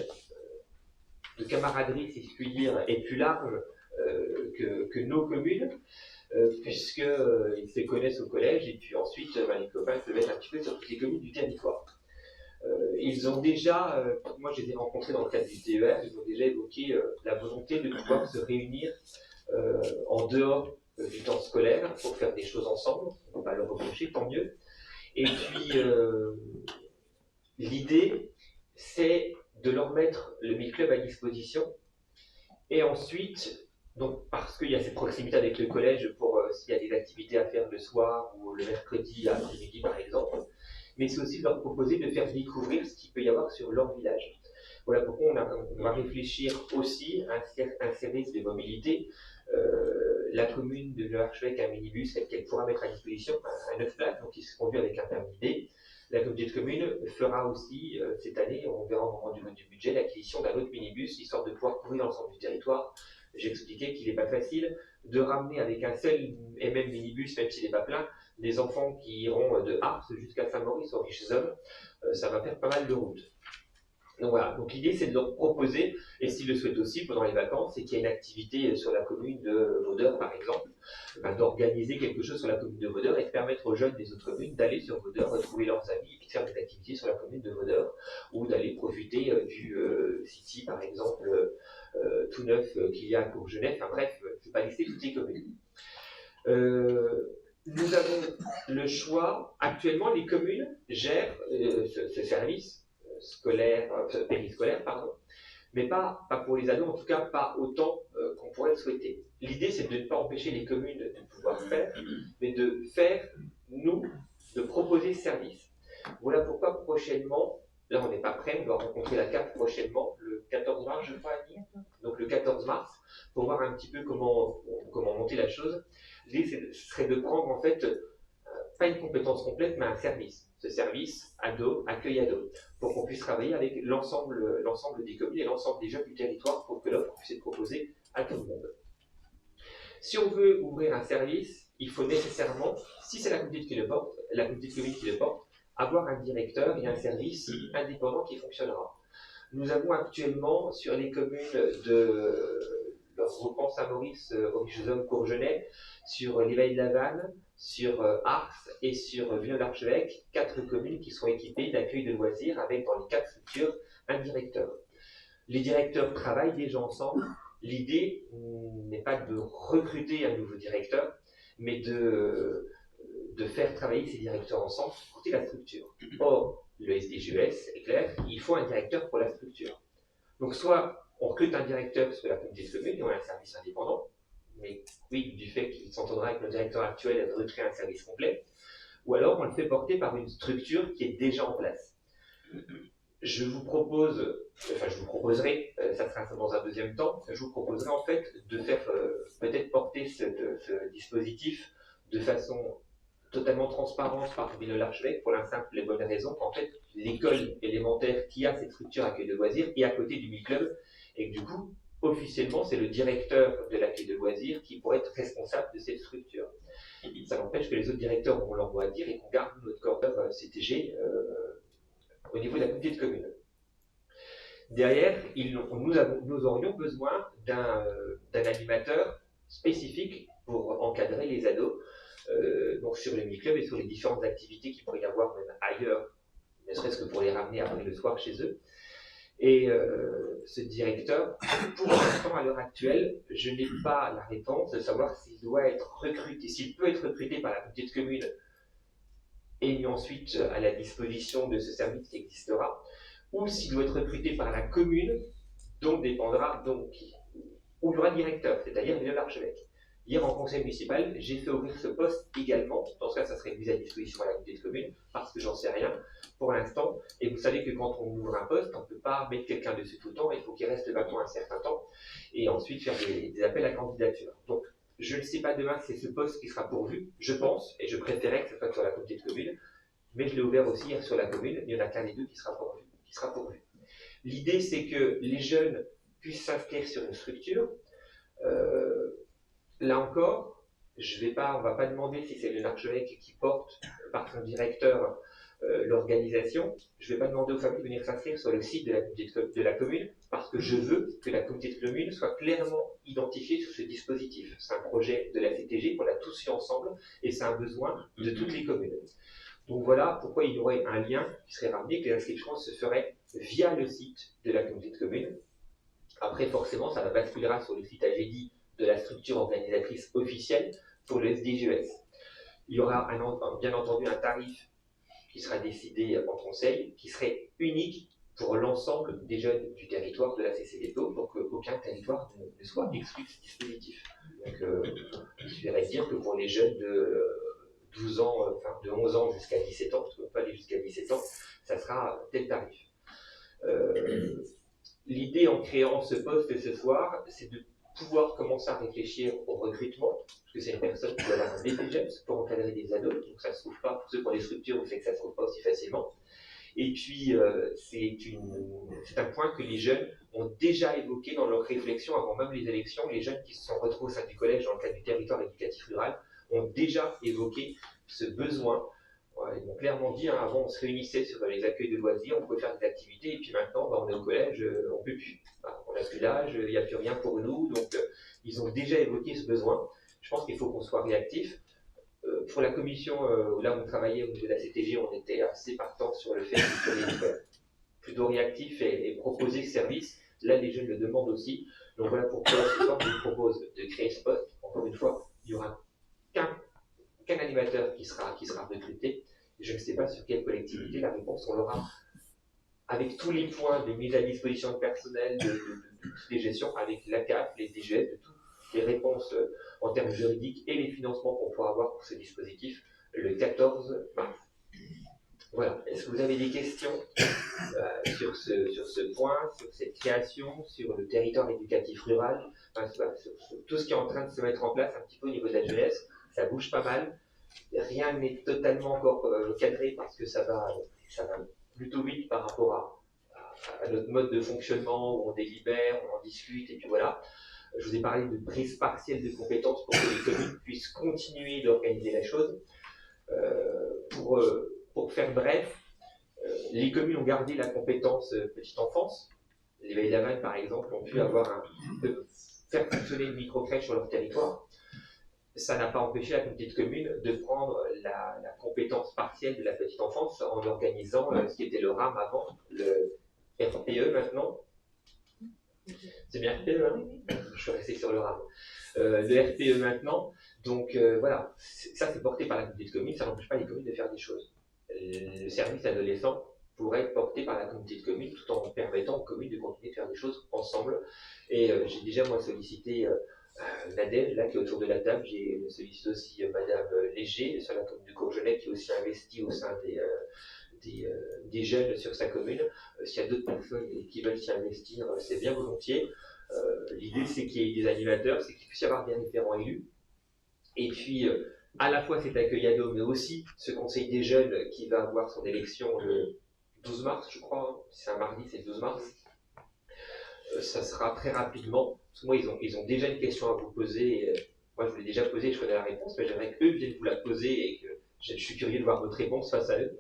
de camaraderie, si je puis dire, est plus large que nos communes, puisqu'ils se connaissent au collège, et puis ensuite, les copains se mettent un petit peu sur toutes les communes du territoire. Ils ont déjà, moi je les ai rencontrés dans le cadre du TER, ils ont déjà évoqué la volonté de pouvoir se réunir en dehors du temps scolaire pour faire des choses ensemble, on ne peut pas leur reprocher, tant mieux. Et puis, l'idée, c'est de leur mettre le Mille Club à disposition. Et ensuite, donc, parce qu'il y a cette proximité avec le collège pour s'il y a des activités à faire le soir ou le mercredi à midi par exemple, mais c'est aussi de leur proposer de faire découvrir ce qu'il peut y avoir sur leur village. Voilà pourquoi on va réfléchir aussi à un service de mobilité. la commune de l'archevêque a un minibus qu'elle pourra mettre à disposition, un 9 places, donc qui se conduit avec un permis D. La communauté de communes fera aussi, cette année, on verra au moment du vote du budget, l'acquisition d'un autre minibus, histoire de pouvoir couvrir l'ensemble du territoire. J'ai expliqué qu'il n'est pas facile de ramener avec un seul et même minibus, même s'il n'est pas plein, des enfants qui iront de Ars jusqu'à Saint-Maurice, au Riche-Zomme. Ça va faire pas mal de route. Donc voilà, donc l'idée c'est de leur proposer, et s'ils le souhaitent aussi pendant les vacances, c'est qu'il y ait une activité sur la commune de Vaudeur par exemple, d'organiser quelque chose sur la commune de Vaudeur et de permettre aux jeunes des autres communes d'aller sur Vaudeur, retrouver leurs amis, et de faire des activités sur la commune de Vaudeur, ou d'aller profiter du City par exemple, tout neuf qu'il y a à Courgenay, enfin bref, je ne vais pas lister toutes les communes. Nous avons le choix, actuellement les communes gèrent ce service scolaire, périscolaire, pardon, mais pas pour les ados, en tout cas pas autant qu'on pourrait le souhaiter. L'idée, c'est de ne pas empêcher les communes de pouvoir faire, mais de faire, nous, de proposer ce service. Voilà pourquoi prochainement, là on n'est pas prêt, on doit rencontrer la CAF prochainement, le 14 mars, je crois, donc le 14 mars, pour voir un petit peu comment monter la chose. L'idée, ce serait de prendre en fait, pas une compétence complète, mais un service. Ce service ado, accueil ado, pour qu'on puisse travailler avec l'ensemble des communes et l'ensemble des jeunes du territoire pour que l'offre puisse être proposée à tout le monde. Si on veut ouvrir un service, il faut nécessairement, si c'est la communauté qui le porte, avoir un directeur et un service indépendant qui fonctionnera. Nous avons actuellement sur les communes de le regroupement Saint-Maurice, Riche-Zomme, Courgenay, sur l'Éveil de la Vanne, sur Ars et sur Vieux-l'Archevêque, 4 communes qui sont équipées d'accueil de loisirs avec dans les 4 structures un directeur. Les directeurs travaillent déjà ensemble. L'idée n'est pas de recruter un nouveau directeur, mais de faire travailler ces directeurs ensemble pour porter la structure. Or, le SDGES est clair, il faut un directeur pour la structure. Donc soit on recrute un directeur sur la communauté de communes et on a un service indépendant, mais oui, du fait qu'il s'entendra avec notre directeur actuel et de recréer un service complet, ou alors on le fait porter par une structure qui est déjà en place. Je vous proposerai, ça sera dans un deuxième temps, je vous proposerai en fait de faire peut-être porter ce dispositif de façon totalement transparente par Vieux-l'Archevêque pour la simple et bonne raison qu'en fait l'école élémentaire qui a cette structure accueil de loisirs est à côté du mi-club et que du coup officiellement c'est le directeur de l'accueil de loisirs qui pourrait être responsable de cette structure. Ça n'empêche que les autres directeurs auront leur mot à dire et qu'on garde notre corps CTG au niveau de la communauté de communes. Derrière, nous aurions besoin d'un animateur spécifique pour encadrer les ados, donc sur le mini-club et sur les différentes activités qu'il pourrait y avoir même ailleurs, ne serait-ce que pour les ramener après le soir chez eux. Et ce directeur, pour l'instant, à l'heure actuelle, je n'ai pas la réponse de savoir s'il doit être recruté, s'il peut être recruté par la communauté de communes et mis ensuite à la disposition de ce service qui existera, ou s'il doit être recruté par la commune, dont dépendra, où il y aura le directeur, c'est-à-dire Vieux-l'Archevêque. Hier, en conseil municipal, j'ai fait ouvrir ce poste également. Dans ce cas, ça serait mis à disposition à la communauté de communes, parce que j'en sais rien pour l'instant. Et vous savez que quand on ouvre un poste, on ne peut pas mettre quelqu'un dessus tout le temps, il faut qu'il reste vacant un certain temps, et ensuite faire des appels à candidature. Donc, je ne sais pas demain si c'est ce poste qui sera pourvu, je pense, et je préférais que ce soit sur la communauté de communes, mais je l'ai ouvert aussi hier sur la commune, il n'y en a qu'un des deux qui sera pourvu. L'idée, c'est que les jeunes puissent s'inscrire sur une structure. Là encore, on ne va pas demander si c'est l'archevêque qui porte par son directeur l'organisation. Je ne vais pas demander aux familles de venir s'inscrire sur le site de la commune parce que je veux que la communauté de commune soit clairement identifiée sur ce dispositif. C'est un projet de la CTG qu'on a tous fait ensemble et c'est un besoin de toutes les communes. Donc voilà pourquoi il y aurait un lien qui serait ramené, que les inscriptions se feraient via le site de la communauté de communes. Après, forcément, ça basculera sur le site AGDI de la structure organisatrice officielle pour le SDGES. Il y aura bien entendu un tarif qui sera décidé en conseil, qui serait unique pour l'ensemble des jeunes du territoire de la CCDPO, pour qu'aucun territoire ne soit exclu de ce dispositif. Donc, il suffirait de dire que pour les jeunes de 11 ans jusqu'à 17 ans, parce qu'on ne peut pas aller jusqu'à 17 ans, ça sera tel tarif. L'idée en créant ce poste ce soir, c'est de pouvoir commencer à réfléchir au recrutement, parce que c'est une personne qui doit avoir un BPGEPS pour encadrer des ados, donc ça ne se trouve pas, pour ceux qui ont des structures, vous savez que ça ne se trouve pas aussi facilement. Et puis, c'est un point que les jeunes ont déjà évoqué dans leur réflexion avant même les élections. Les jeunes qui se sont retrouvés au sein du collège dans le cadre du territoire éducatif rural ont déjà évoqué ce besoin. Ouais, ils m'ont clairement dit, hein, avant on se réunissait sur les accueils de loisirs, on pouvait faire des activités, et puis maintenant on est au collège, on ne peut plus. On n'a plus l'âge, il n'y a plus rien pour nous, donc ils ont déjà évoqué ce besoin. Je pense qu'il faut qu'on soit réactif. Pour la commission, là où on travaillait au niveau de la CTG, on était assez partant sur le fait qu'il fallait plutôt réactif et proposer ce service. Là, les jeunes le demandent aussi. Donc voilà pourquoi ce soir, je vous propose de créer ce poste. Encore une fois, il n'y aura qu'un animateur qui sera recruté. Je ne sais pas sur quelle collectivité. La réponse, on l'aura avec tous les points de mise à disposition de personnel, de toutes les gestions, avec l'ACAF, les DGF, de toutes les réponses en termes juridiques et les financements qu'on pourra avoir pour ce dispositif le 14 mars. Voilà. Est-ce que vous avez des questions sur ce point, sur cette création, sur le territoire éducatif rural, sur tout ce qui est en train de se mettre en place un petit peu au niveau de la jeunesse? Ça bouge pas mal. Rien n'est totalement encore cadré parce que ça va plutôt vite par rapport à notre mode de fonctionnement où on délibère, on en discute et puis voilà. Je vous ai parlé de prise partielle de compétences pour que les communes puissent continuer d'organiser la chose. Pour faire bref, les communes ont gardé la compétence petite enfance. Les Vallées d'Avannes, par exemple, ont pu faire fonctionner une microcrèche sur leur territoire. Ça n'a pas empêché la petite commune de prendre la compétence partielle de la petite enfance en organisant ce qui était le RAM avant, le RPE maintenant. C'est bien RPE, hein? Je suis resté sur le RAM. Le RPE maintenant, donc voilà, ça c'est porté par la petite commune, ça n'empêche pas les communes de faire des choses. Le service adolescent pourrait être porté par la communauté de communes tout en permettant aux communes de continuer de faire des choses ensemble. Et j'ai déjà moi sollicité Nadège, là qui est autour de la table, j'ai sollicité aussi Madame Léger sur la commune de Courgenay qui est aussi investie au sein des jeunes sur sa commune. S'il y a d'autres personnes qui veulent s'y investir, c'est bien volontiers. L'idée c'est qu'il y ait des animateurs, c'est qu'il puisse y avoir des référents élus. Et puis à la fois cet accueil ado, mais aussi ce conseil des jeunes qui va avoir son élection le 12 mars, je crois, hein. C'est un mardi, c'est le 12 mars. Ça sera très rapidement. Parce que moi, ils ont déjà une question à vous poser. Moi, je vous l'ai déjà posée, je connais la réponse, mais j'aimerais qu'eux viennent vous la poser et que je suis curieux de voir votre réponse face à eux.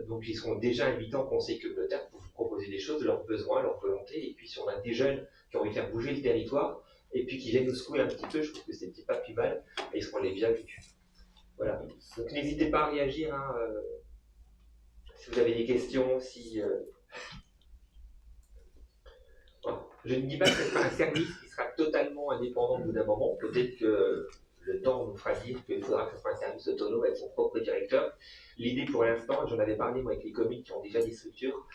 Donc, ils seront déjà invités en conseil communautaire pour vous proposer des choses, leurs besoins, leurs volontés. Et puis, si on a des jeunes qui ont envie de faire bouger le territoire et puis qui viennent nous secouer un petit peu, je trouve que c'est pas plus mal. Et ils seront les bienvenus. Voilà. Donc, n'hésitez pas à réagir. Hein, si vous avez des questions, si. Voilà. Je ne dis pas que ce sera un service qui sera totalement indépendant au bout d'un moment. Peut-être que le temps nous fera dire qu'il faudra que ce soit un service autonome avec son propre directeur. L'idée pour l'instant, j'en avais parlé moi, avec les communes qui ont déjà des structures,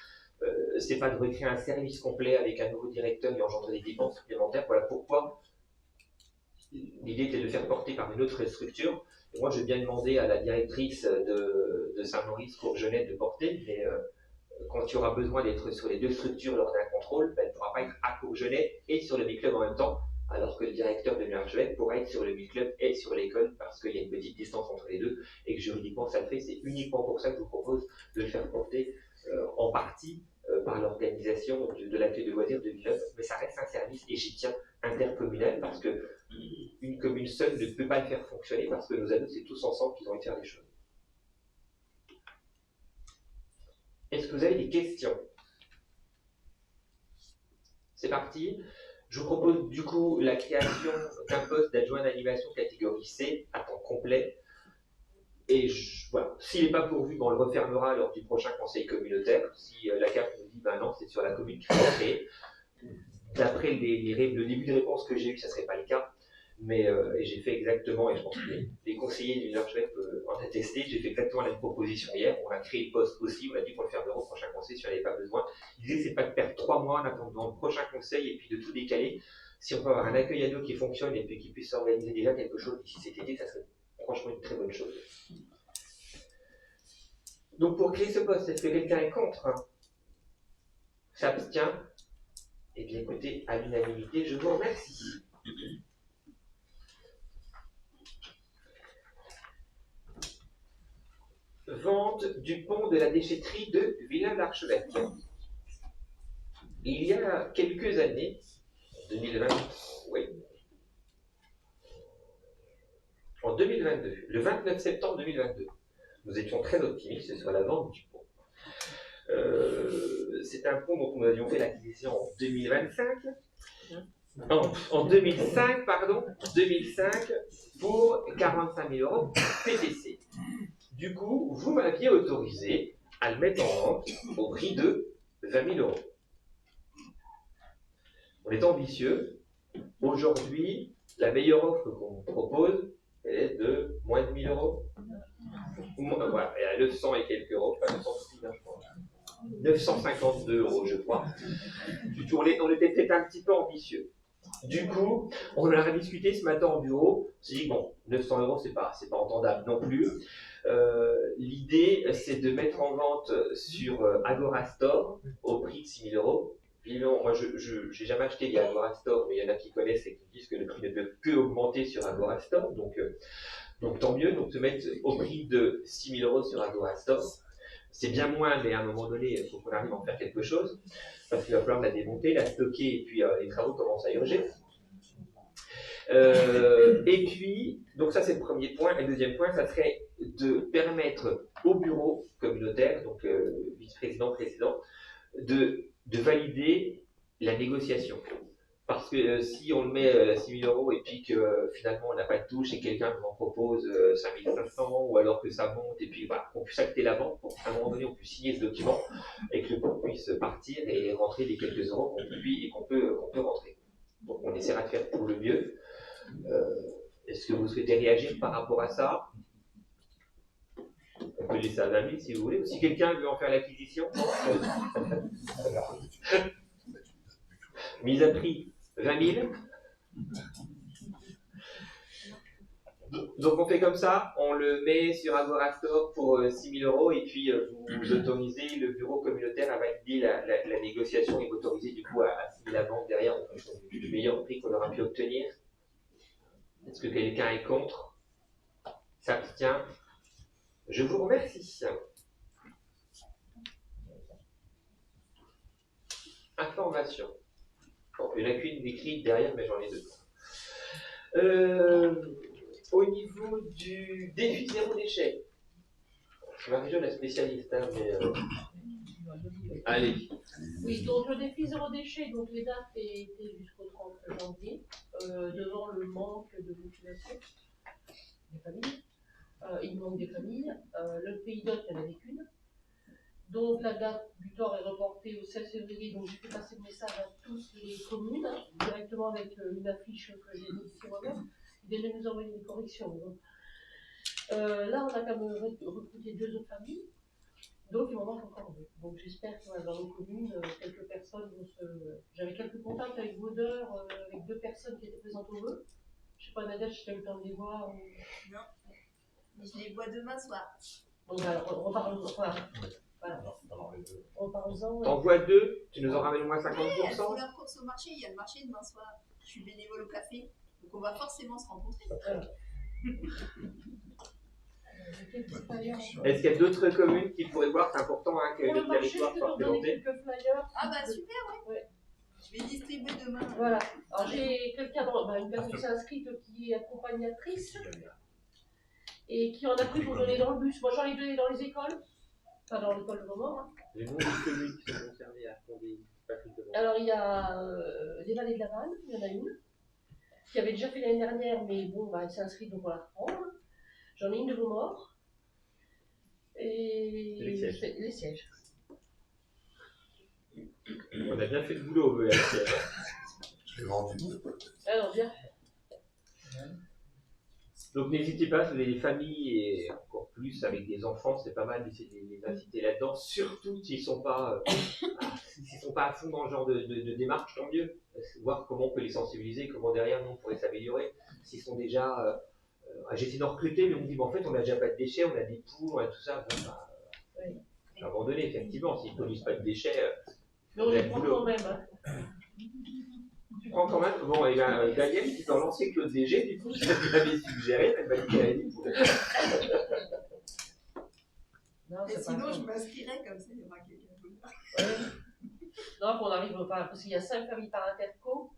c'est pas de recréer un service complet avec un nouveau directeur et engendrer des dépenses supplémentaires. Voilà pourquoi l'idée était de faire porter par une autre structure. Et moi, je viens demander à la directrice de Saint-Maurice Courgenay de porter, mais quand il y aura besoin d'être sur les deux structures lors d'un contrôle, elle ne pourra pas être à Courgenay et sur le mi-club en même temps, alors que le directeur de l'URGEVEC pourra être sur le mi-club et sur l'école parce qu'il y a une petite distance entre les deux et que juridiquement ça le fait. C'est uniquement pour ça que je vous propose de le faire porter en partie par l'organisation de l'accueil de loisirs de Villeneuve, mais ça reste un service, et j'y tiens, intercommunal, parce que une commune seule ne peut pas le faire fonctionner parce que nos ados, c'est tous ensemble qu'ils ont envie de faire des choses. Est-ce que vous avez des questions? C'est parti. Je vous propose du coup la création d'un poste d'adjoint d'animation catégorie C à temps complet. Et voilà, s'il n'est pas pourvu, on le refermera lors du prochain conseil communautaire. Si la CAF nous dit, ben non, c'est sur la commune qui va créer. D'après le début de réponse que j'ai eu, ça ne serait pas le cas. Mais et j'ai fait exactement, et je pense que les conseillers du NURJEVEC peuvent en attester, j'ai fait exactement la même proposition hier. On a créé le poste aussi, on a dit qu'on le fermera au prochain conseil si on n'avait pas besoin. L'idée, c'est pas de perdre 3 mois en attendant le prochain conseil et puis de tout décaler. Si on peut avoir un accueil ado qui fonctionne et puis qui puisse s'organiser déjà quelque chose d'ici cet été, ça serait franchement une très bonne chose. Donc pour créer ce poste, est-ce que quelqu'un est contre? S'abstient? Eh bien, écoutez, à l'unanimité, je vous remercie. Vente du pont de la déchetterie de Villeneuve-l'Archevêque. Il y a quelques années, 2020, oui, en 2022, le 29 septembre 2022, nous étions très optimistes sur la vente du pont. C'est un pont dont nous avions fait l'acquisition en 2025. En 2005, pardon, 2005 pour 45 000 euros PTC. Du coup, vous m'aviez autorisé à le mettre en vente au prix de 20 000 euros. On est ambitieux. Aujourd'hui, la meilleure offre qu'on vous propose, elle est de moins de 1 000 euros. Voilà, elle est à 900 et quelques euros, pas 952 euros, je crois. On était peut-être un petit peu ambitieux. Du coup, on en a discuté ce matin en bureau. On s'est dit, bon, 900 euros, c'est pas entendable non plus. L'idée, c'est de mettre en vente sur Agora Store au prix de 6 000 euros. Évidemment, moi, je n'ai jamais acheté via Agora Store, mais il y en a qui connaissent et qui disent que le prix ne peut que augmenter sur Agora Store. Donc tant mieux, donc se mettre au prix de 6 000 euros sur Agora Store. C'est bien moins, mais à un moment donné, il faut qu'on arrive à en faire quelque chose, parce qu'il va falloir la démonter, la stocker, et puis les travaux commencent à urger. Et puis, donc ça c'est le premier point. Et le deuxième point, ça serait de permettre au bureau communautaire, donc vice-président, président, de valider la négociation. Parce que si on le met à 6 000 euros et puis que finalement on n'a pas de touche et quelqu'un nous en propose 5 500 ou alors que ça monte et puis voilà, qu'on puisse acter la vente pour qu'à un moment donné on puisse signer ce document et que le pont puisse partir et rentrer les quelques euros qu'on peut rentrer. Donc on essaiera de faire pour le mieux. Est-ce que vous souhaitez réagir par rapport à ça? On peut laisser à 20 000 si vous voulez. Ou si quelqu'un veut en faire l'acquisition. Mise à prix 20 000. Donc on fait comme ça, on le met sur Agora Store pour 6 000 euros et puis vous autorisez le bureau communautaire à valider la négociation et vous autorisez du coup à signer la vente derrière en fonction du meilleur prix qu'on aura pu obtenir. Est-ce que quelqu'un est contre? S'abstient? Je vous remercie. Information. Bon, il n'y en a qu'une décrite derrière, mais j'en ai deux. Au niveau du défi zéro déchet, je suis déjà la spécialiste, hein, mais allez. Oui, donc le défi zéro déchet, donc les dates étaient jusqu'au 30 janvier, devant le manque de motivation des familles. Il manque des familles. Le pays d'hôte, il n'y en avait qu'une. Donc la date butoir est reportée au 16 février, donc j'ai fait passer le message à toutes les communes, directement avec une affiche que j'ai mise ici moi-même. Ils devaient nous envoyer des corrections. Donc, là, on a quand même recruté 2 autres familles, donc il m'en manque encore 2. Donc j'espère que dans nos communes, quelques personnes vont se... J'avais quelques contacts avec Vaudeur, avec 2 personnes qui étaient présentes au vœu. Je sais pas, Nadia, si tu as eu le temps de les voir. Ou... Non. Mais je les vois demain soir. Donc alors, on parle... Voilà. Parlons-en. T'envoies 2, tu nous en ramènes au moins 50%. Oui, elles font leur course au marché, il y a le marché demain soir. Je suis bénévole au café, donc on va forcément se rencontrer. Est-ce qu'il y a d'autres communes qui pourraient voir? C'est important hein, que pour le le marché, territoire je peux soit leur donner représenté. quelques flyers. Ah bah super, oui. Ouais. Je vais distribuer demain. Voilà. Alors j'ai quelqu'un, une personne qui s'est inscrite qui est accompagnatrice et qui en a pris pour donner dans le bus. Moi j'en ai donné dans les écoles, pas dans l'école de moment. Hein. Les noms des communes qui sont concernées à fonder Patrick de Vent. Alors il y a les Vallées de la Vanne, il y en a une, qui avait déjà fait l'année dernière, mais bon, bah, elle s'est inscrite donc on la reprend. J'en ai une de Beaumort. Et les sièges. On a bien fait le boulot, avec Je l'ai vendu. Alors bien. Donc n'hésitez pas, si vous avez des familles et encore plus avec des enfants, c'est pas mal d'essayer de les inciter là-dedans, surtout s'ils ne sont pas à fond dans le genre de démarche, tant mieux. Voir comment on peut les sensibiliser, comment derrière nous on pourrait s'améliorer. S'ils sont déjà... j'essaie d'en recruter, mais on me dit, en fait on n'a déjà pas de déchets, on a des poules, on a tout ça. Bon, j'ai abandonné, effectivement, s'ils ne produisent pas de déchets... Mais on les prend quand même. Hein. Tu prends quand même. Bon, et bien, Daniel, qui peut lancer Claude Léger, du coup, je l'avais suggéré, elle m'a dit qu'elle allait pour. Non, Et c'est sinon, pas je grave. m'inscrirais comme ça, il y aura quelqu'un d'autre. Ouais. Non, qu'on n'arrive pas, parce qu'il y a 5 familles par interco,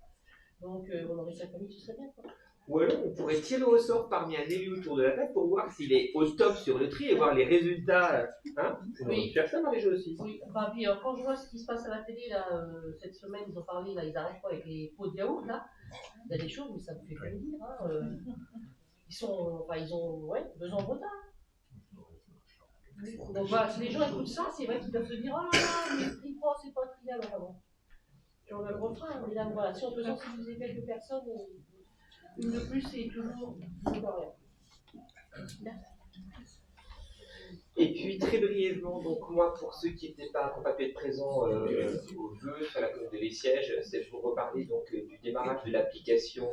donc on aurait 5 familles, ce serait bien. Quoi. Ou alors, on pourrait tirer au sort parmi un élu autour de la table pour voir s'il est au top sur le tri et voir les résultats. Hein, on aurait pu faire ça dans les jeux aussi. Oui, enfin, puis quand je vois ce qui se passe à la télé, là, cette semaine, ils ont parlé, là, ils arrêtent pas avec les pots de yaourt, là. Il y a des choses, mais ça me fait plaisir. Hein, ils ont besoin de retard. Donc voilà, si les gens écoutent ça, c'est vrai qu'ils doivent se dire, ah, mais le tri pro, c'est pas trial, vraiment. Puis on a le refrain, mais là, voilà, si on peut sensibiliser quelques personnes, une de plus, c'est toujours mieux que rien. Merci. Et puis très brièvement, donc moi pour ceux qui n'étaient pas pu être présents au vœu sur la commune de Lessiège, c'est pour reparler donc du démarrage de l'application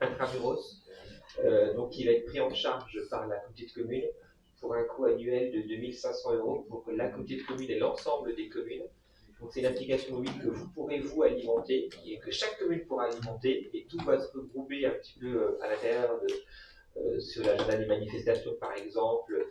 Intramuros, donc qui va être pris en charge par la communauté de communes pour un coût annuel de 2 500 € pour la communauté de communes et l'ensemble des communes. Donc c'est une application mobile que vous pourrez vous alimenter et que chaque commune pourra alimenter et tout va se regrouper un petit peu à l'intérieur sur l'agenda des manifestations par exemple,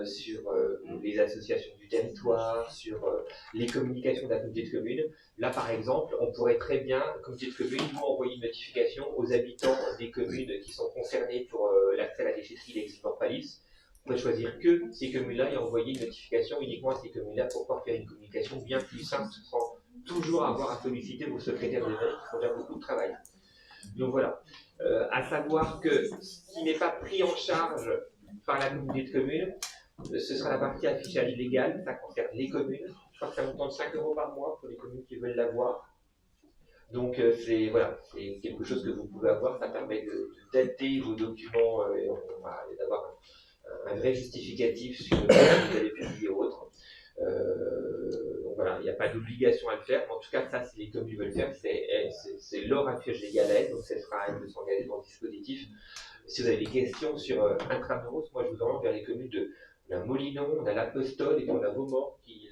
sur les associations du territoire, sur les communications de la communauté de communes. Là par exemple, on pourrait très bien, communauté de communes, vous envoyer une notification aux habitants des communes qui sont concernées pour l'accès à la déchetterie d'Aix-Morpalis. On peut choisir que ces communes-là et envoyer une notification uniquement à ces communes-là pour pouvoir faire une communication bien plus simple sans toujours avoir à solliciter vos secrétaires de mairie qui font déjà beaucoup de travail. Donc voilà, à savoir que ce qui n'est pas pris en charge par la communauté de communes, ce sera la partie affichage légal, ça concerne les communes. Je crois que ça monte de 5 € par mois pour les communes qui veulent l'avoir. Donc c'est quelque chose que vous pouvez avoir, ça permet de dater vos documents et d'avoir un vrai justificatif sur le que vous allez publier ou autre. Donc voilà, il n'y a pas d'obligation à le faire. En tout cas, ça, si les communes veulent le faire, c'est leur affiche légale à elles, donc ce sera à elles de s'engager dans le dispositif. Si vous avez des questions sur Intramuros, moi je vous oriente vers les communes de Molinon, on a l'Apostole et puis on a Vaumort qui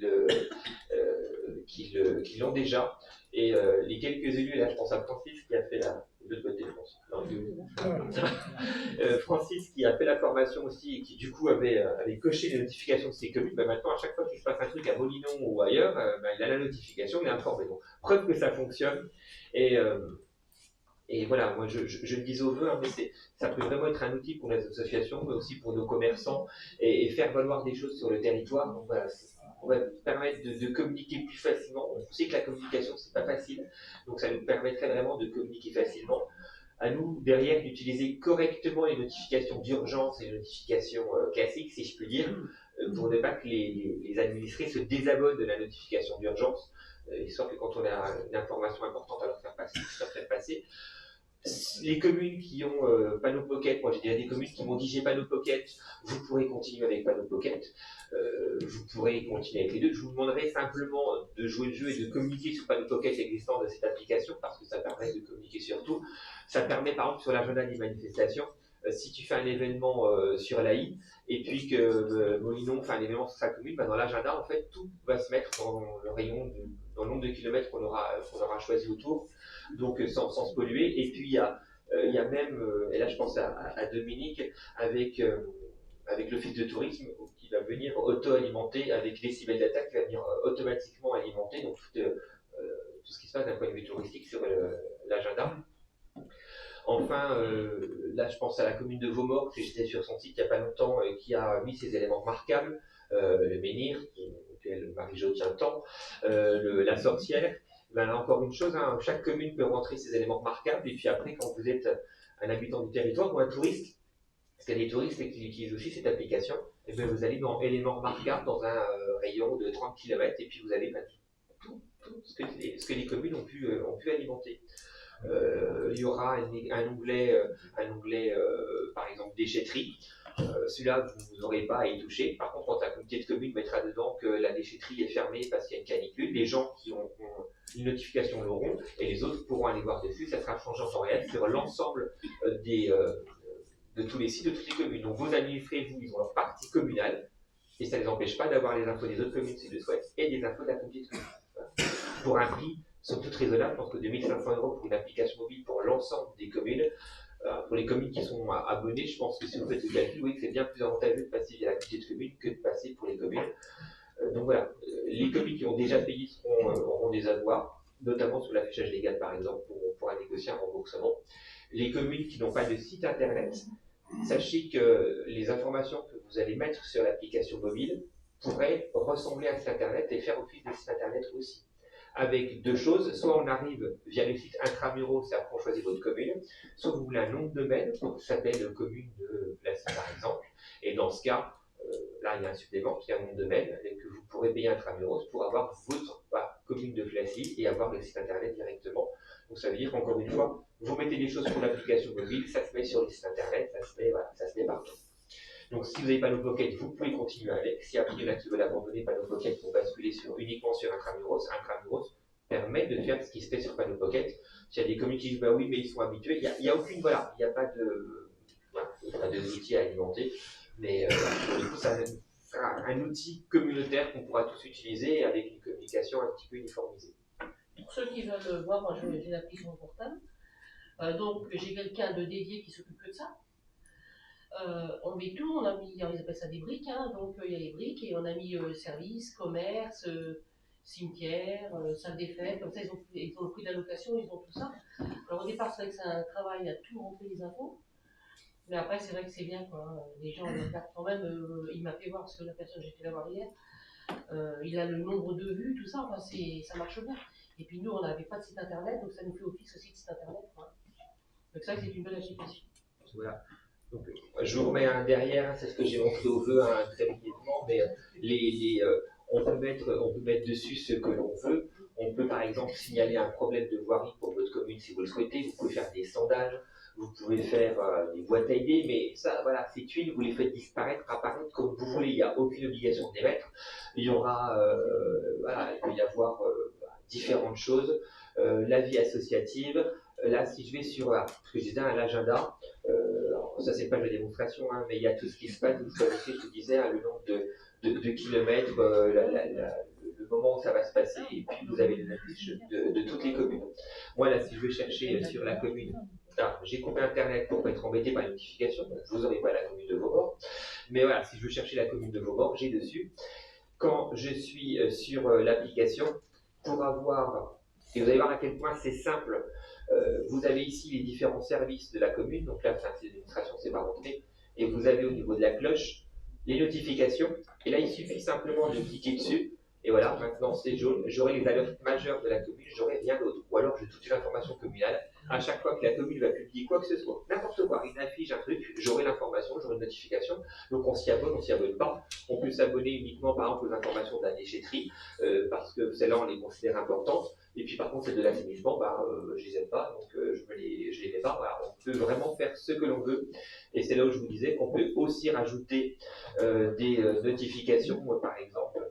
l'ont déjà. Et les quelques élus, là je pense à Francis qui a fait de l'autre côté, je pense. Francis qui a fait la formation aussi et qui du coup avait coché les notifications de ses communes, maintenant à chaque fois qu'il se passe un truc à Molinon ou ailleurs, il a la notification, il est informé. Donc, preuve que ça fonctionne. Et voilà, moi je le dis au vœu, mais ça peut vraiment être un outil pour les associations, mais aussi pour nos commerçants et faire valoir des choses sur le territoire. Donc voilà, on va permettre de communiquer plus facilement. On sait que la communication c'est pas facile, donc ça nous permettrait vraiment de communiquer facilement. À nous derrière d'utiliser correctement les notifications d'urgence et les notifications classiques, si je puis dire, pour ne pas que les administrés se désabonnent de la notification d'urgence, histoire que quand on a une information importante à leur faire passer. Les communes qui ont Panneau Pocket, moi j'ai déjà des communes qui m'ont dit j'ai Panneau Pocket, vous pourrez continuer avec Panneau Pocket, vous pourrez continuer avec les deux. Je vous demanderai simplement de jouer le jeu et de communiquer sur Panneau Pocket existant de cette application parce que ça permet de communiquer sur tout. Ça permet par exemple sur l'agenda des manifestations, si tu fais un événement sur l'AI et puis que Molinon fait un événement sur sa commune, dans l'agenda en fait tout va se mettre dans le rayon, dans le nombre de kilomètres qu'on aura choisi autour. Donc sans se polluer. Et puis il y a même, et là je pense à Dominique, avec l'office de tourisme qui va venir auto-alimenter avec Decibel Data qui va venir automatiquement alimenter donc tout ce qui se passe d'un point de vue touristique sur l'agenda. Enfin, là je pense à la commune de Vaumort, que j'étais sur son site il n'y a pas longtemps, qui a mis ses éléments remarquables, le menhir, auquel Marie-Jo tient tant, la sorcière. Là encore une chose, chaque commune peut rentrer ses éléments remarquables et puis après quand vous êtes un habitant du territoire ou un touriste, parce qu'il y a des touristes qui utilisent aussi cette application, et bien vous allez dans éléments remarquables dans un rayon de 30 km et puis vous avez tout ce que les communes ont pu alimenter. Il y aura un onglet par exemple déchetterie. Celui-là, vous n'aurez pas à y toucher. Par contre, quand la communauté de communes mettra dedans que la déchetterie est fermée parce qu'il y a une canicule, les gens qui ont une notification l'auront et les autres pourront aller voir dessus. Ça sera changé en temps réel sur l'ensemble de tous les sites, de toutes les communes. Donc vos administrés, ils ont leur partie communale et ça ne les empêche pas d'avoir les infos des autres communes s'ils le souhaitent et des infos de la communauté de communes. Voilà. Pour un prix sont toutes raisonnables. Je pense que 2500 € pour une application mobile pour l'ensemble des communes, pour les communes qui sont abonnées, je pense que si vous faites le calcul, oui, c'est bien plus avantageux de passer via la communauté de communes que de passer pour les communes. Donc voilà, les communes qui ont déjà payé auront des avoirs, notamment sur l'affichage légal par exemple, où on pourra négocier un remboursement. Les communes qui n'ont pas de site internet, sachez que les informations que vous allez mettre sur l'application mobile pourraient ressembler à un site internet et faire office de site internet aussi. Avec deux choses, soit on arrive via le site intramuros, c'est après on choisit votre commune, soit vous voulez un nom de domaine, qui s'appelle commune de Placy par exemple, et dans ce cas, là il y a un supplément qui est un nom de domaine, et que vous pourrez payer intramuros pour avoir votre commune de Placy et avoir le site internet directement. Donc ça veut dire qu'encore une fois, vous mettez des choses sur l'application mobile, ça se met sur le site internet, ça se met partout. Donc si vous n'avez PanoPocket, vous pouvez continuer avec. Si après il y en a qui veulent abandonner PanoPocket pour basculer uniquement sur Intramuros, Intramuros permet de faire ce qui se fait sur PanoPocket. S'il y a des communes qui disent bah oui mais ils sont habitués, il n'y a aucune, voilà, il n'y a pas de outils à alimenter, mais du coup ça sera un outil communautaire qu'on pourra tous utiliser avec une communication un petit peu uniformisée. Pour ceux qui veulent voir, moi j'ai l'appli sur mon portable, donc j'ai quelqu'un de dédié qui s'occupe que de ça. On met tout, on a mis, ils appellent ça des briques, hein, donc il y a les briques et on a mis service, commerce, cimetière, salle des fêtes, comme ça ils ont pris d'allocation, ils ont tout ça. Alors au départ c'est vrai que c'est un travail à tout rentrer les infos, mais après c'est vrai que c'est bien quoi, les gens ils regardent quand même, il m'a fait voir parce que la personne j'étais là voir hier, il a le nombre de vues, tout ça, enfin ça marche bien. Et puis nous on n'avait pas de site internet, donc ça nous fait office aussi de site internet. Quoi. Donc ça c'est une bonne application. Voilà. Donc, je vous remets un derrière, c'est ce que j'ai montré au vœu très brièvement, mais on peut mettre dessus ce que l'on veut. On peut par exemple signaler un problème de voirie pour votre commune si vous le souhaitez. Vous pouvez faire des sondages, vous pouvez faire des boîtes à idées, mais ça, voilà, ces tuiles, vous les faites disparaître, apparaître comme vous voulez. Il n'y a aucune obligation de les mettre. Il y aura, il peut y avoir différentes choses. La vie associative. Là, si je vais sur ce que je disais, l'agenda, ça c'est pas de la démonstration, hein, mais il y a tout ce qui se passe, je te disais, le nombre de kilomètres, le moment où ça va se passer, et puis vous avez les affiches de toutes les communes. Moi là, si je veux chercher sur la commune, j'ai coupé internet pour pas être embêté par les notifications, donc vous n'aurez pas la commune de Vaumort, mais voilà, si je veux chercher la commune de Vaumort, j'ai dessus. Quand je suis sur l'application, pour avoir, et vous allez voir à quel point c'est simple. Vous avez ici les différents services de la commune, donc là c'est une démonstration, c'est pas rentré, et vous avez au niveau de la cloche les notifications, et là il suffit simplement de cliquer dessus, et voilà, maintenant c'est jaune, j'aurai les alertes majeures de la commune, j'aurai rien d'autre, ou alors j'ai toute l'information communale, à chaque fois que la commune va publier quoi que ce soit, n'importe quoi, une affiche, un truc, j'aurai l'information, j'aurai une notification, donc on s'y abonne pas, on peut s'abonner uniquement par exemple aux informations de la déchetterie, parce que celles-là on les considère importantes. Et puis par contre, celles de l'assainissement, je les aime pas, donc je les mets pas. Voilà, on peut vraiment faire ce que l'on veut. Et c'est là où je vous disais qu'on peut aussi rajouter des notifications, par exemple,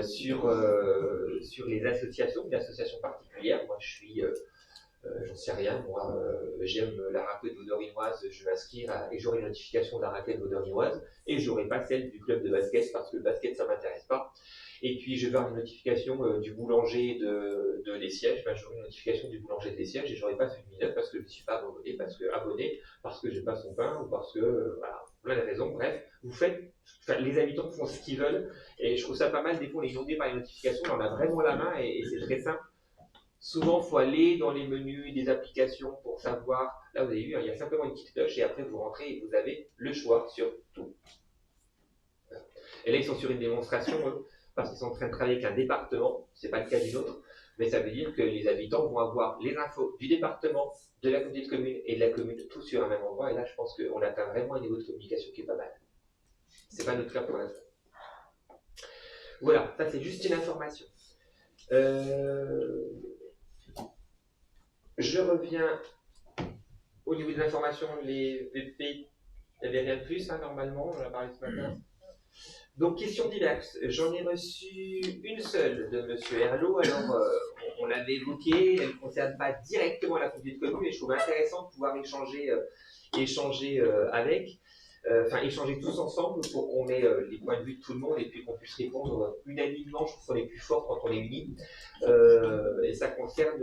sur les associations, une association particulière. Moi, je suis, j'en sais rien, moi, j'aime la raclette vaudorinoise, je vais m'inscrire et j'aurai une notification de la raclette vaudorinoise et j'aurai pas celle du club de basket parce que le basket, ça m'intéresse pas. Et puis je vais avoir une notification du boulanger de les sièges, j'aurai une notification du boulanger des sièges et j'aurai pas celui de Minot parce que je ne suis pas abonné, parce que j'ai pas son pain ou parce que voilà, plein de raisons. Bref, les habitants font ce qu'ils veulent et je trouve ça pas mal. Des fois on est inondé par les notifications, on en a vraiment la main et c'est très simple. Souvent, il faut aller dans les menus des applications pour savoir. Là, vous avez vu, il y a simplement une petite cloche et après vous rentrez et vous avez le choix sur tout. Et là, ils sont sur une démonstration parce qu'ils sont en train de travailler avec un département. C'est pas le cas d'une autre, mais ça veut dire que les habitants vont avoir les infos du département, de la communauté de commune et de la commune, tout sur un même endroit. Et là, je pense qu'on atteint vraiment un niveau de communication qui est pas mal. C'est pas notre cas pour l'instant. Voilà, ça c'est juste une information. Je reviens au niveau des informations, les VP, il n'y avait rien de plus, hein, normalement, on en a parlé ce matin. Donc, questions diverses. J'en ai reçu une seule de M. Herlot. Alors, on l'avait évoqué, elle ne concerne pas directement la communauté de commune, mais je trouvais intéressant de pouvoir échanger avec. échanger tous ensemble pour qu'on ait les points de vue de tout le monde et puis qu'on puisse répondre unanimement, je trouve qu'on est plus fort quand on est unis. Et ça concerne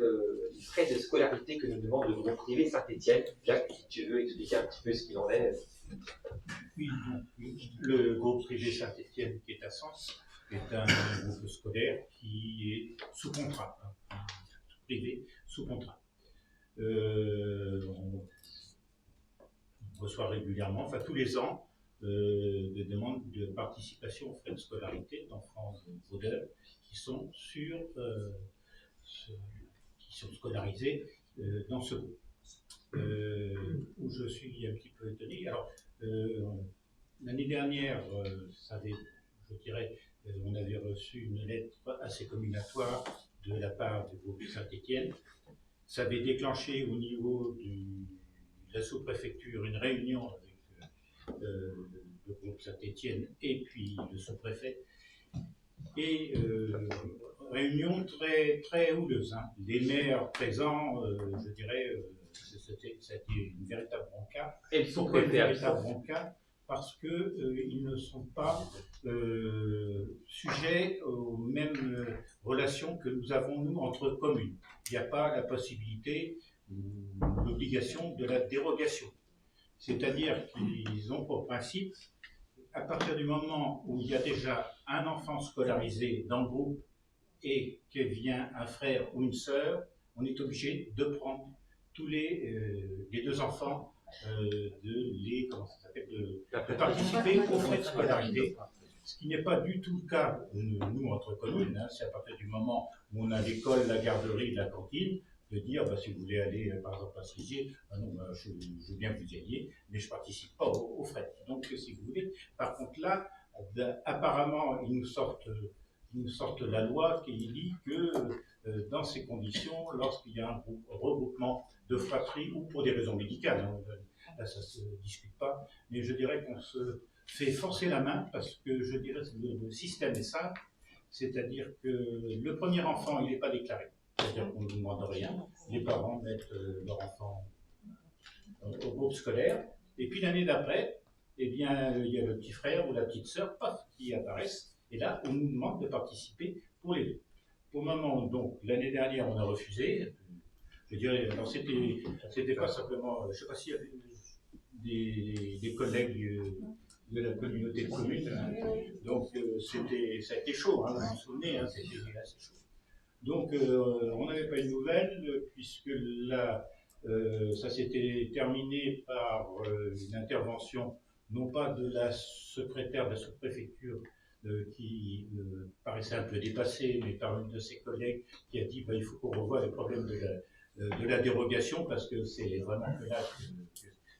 les frais de scolarité que nous demande le groupe privé Saint-Étienne. Jacques, si tu veux expliquer un petit peu ce qu'il en est. Oui, donc, le groupe privé Saint-Étienne qui est à Sens est un groupe scolaire qui est sous contrat, privé sous contrat. On reçoit régulièrement, enfin tous les ans, des demandes de participation aux frais de scolarité d'enfants vaudeurs qui sont scolarisés dans ce groupe. Où je suis un petit peu étonné. Alors, l'année dernière, je dirais, on avait reçu une lettre assez comminatoire de la part du groupe Saint-Étienne. Ça avait déclenché au niveau de la sous-préfecture une réunion avec le groupe Saint-Étienne et puis le sous-préfet. Et réunion très, très houleuse. Hein. Les maires présents, je dirais, c'était une véritable bronca. Et le sous-préfet, une véritable bronca parce qu'ils ne sont pas sujets aux mêmes relations que nous avons, nous, entre communes. Il n'y a pas la possibilité ou l'obligation de la dérogation. C'est-à-dire qu'ils ont pour principe, à partir du moment où il y a déjà un enfant scolarisé dans le groupe et qu'il vient un frère ou une sœur, on est obligé de prendre tous les deux enfants, de participer aux frais de scolarité. Ce qui n'est pas du tout le cas, nous, entre communes, hein, c'est à partir du moment où on a l'école, la garderie, la cantine, de dire, si vous voulez aller, par exemple, à Cerisier, non, je veux bien que vous y alliez, mais je ne participe pas aux frais. Donc, si vous voulez, par contre, là, apparemment, ils nous sortent la loi qui dit que, dans ces conditions, lorsqu'il y a un regroupement de fratries, ou pour des raisons médicales, hein, là, ça ne se discute pas, mais je dirais qu'on se fait forcer la main, parce que, je dirais, le système est simple, c'est-à-dire que le premier enfant, il n'est pas déclaré. C'est-à-dire qu'on ne nous demande rien. Les parents mettent leur enfant au groupe scolaire. Et puis l'année d'après, eh bien, il y a le petit frère ou la petite sœur, paf, qui apparaissent. Et là, on nous demande de participer pour les deux. Au moment où, donc, l'année dernière, on a refusé. Je dirais, alors c'était pas simplement, je ne sais pas s'il y avait des collègues de la communauté de communes. Hein. Donc, ça a été chaud, hein, vous vous souvenez, hein, c'était assez chaud. Donc, on n'avait pas une nouvelle, puisque là, ça s'était terminé par une intervention, non pas de la secrétaire de la sous-préfecture, qui paraissait un peu dépassée, mais par une de ses collègues qui a dit il faut qu'on revoie les problèmes de la dérogation, parce que c'est vraiment là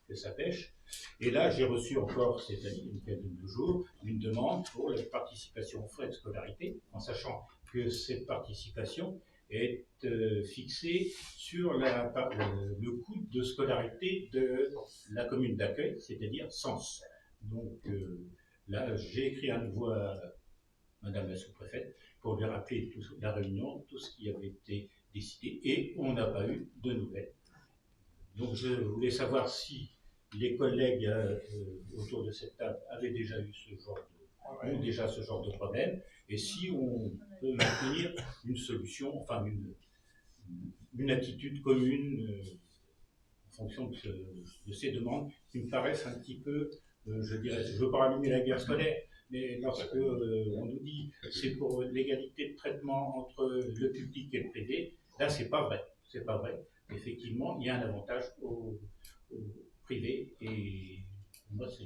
que ça pêche. Et là, j'ai reçu encore, c'est-à-dire une quinzaine de jours, une demande pour la participation aux frais de scolarité, en sachant que cette participation est fixée sur le coût de scolarité de la commune d'accueil, c'est-à-dire Sens. Donc là, j'ai écrit à nouveau à Madame la sous-préfète pour lui rappeler la réunion, tout ce qui avait été décidé, et on n'a pas eu de nouvelles. Donc je voulais savoir si les collègues autour de cette table avaient déjà eu ce genre de problème, et si on peut maintenir une solution, enfin une attitude commune en fonction de ces demandes qui me paraissent un petit peu, je dirais, je ne veux pas rallumer la guerre scolaire, mais lorsque on nous dit c'est pour l'égalité de traitement entre le public et le privé, là c'est pas vrai. C'est pas vrai. Effectivement, il y a un avantage au privé, et moi c'est.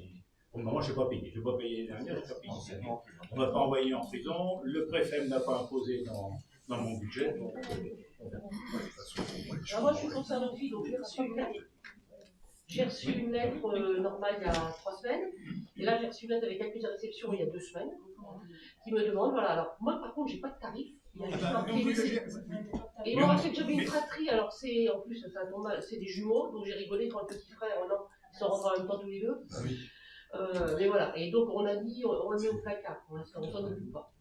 Pour le moment, je n'ai pas payé. Je n'ai pas payé l'année dernière, je n'ai pas payé cette année. On ne m'a pas envoyé en prison, le préfet ne m'a pas imposé dans mon budget. Donc, alors moi, je suis concernée aussi, donc j'ai reçu une lettre normale il y a 3 semaines, et là j'ai reçu une lettre avec accusé de réception il y a 2 semaines, qui me demande, voilà, alors moi par contre, j'ai pas de tarif, il y a juste marqué. Et moi, c'est que j'avais une fratrie, alors c'est, en plus, c'est des jumeaux, donc j'ai rigolé quand le petit frère, non, ils sont rentrés en même temps tous les deux. Mais voilà, et donc on a dit, on le met au placard, pour l'instant, on s'en occupe pas.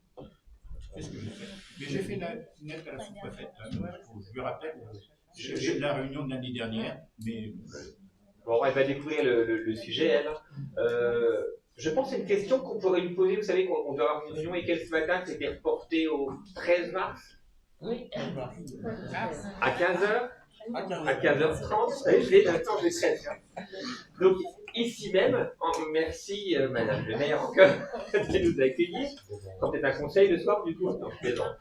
C'est ce que j'ai fait. Mais j'ai fait une lettre à la sous-préfète, je lui rappelle, j'ai la réunion de l'année dernière, mais Bon, elle va découvrir le sujet, elle. Je pense que c'est une question qu'on pourrait lui poser. Vous savez qu'on doit avoir une réunion et qu'elle ce matin, c'était reporté au 13 mars Oui. à 15h. À 15h30. Attends, je vais 13. Donc, ici même, merci Madame le maire encore de nous accueillir. Quand c'est un conseil le soir, du coup, non, je plaisante.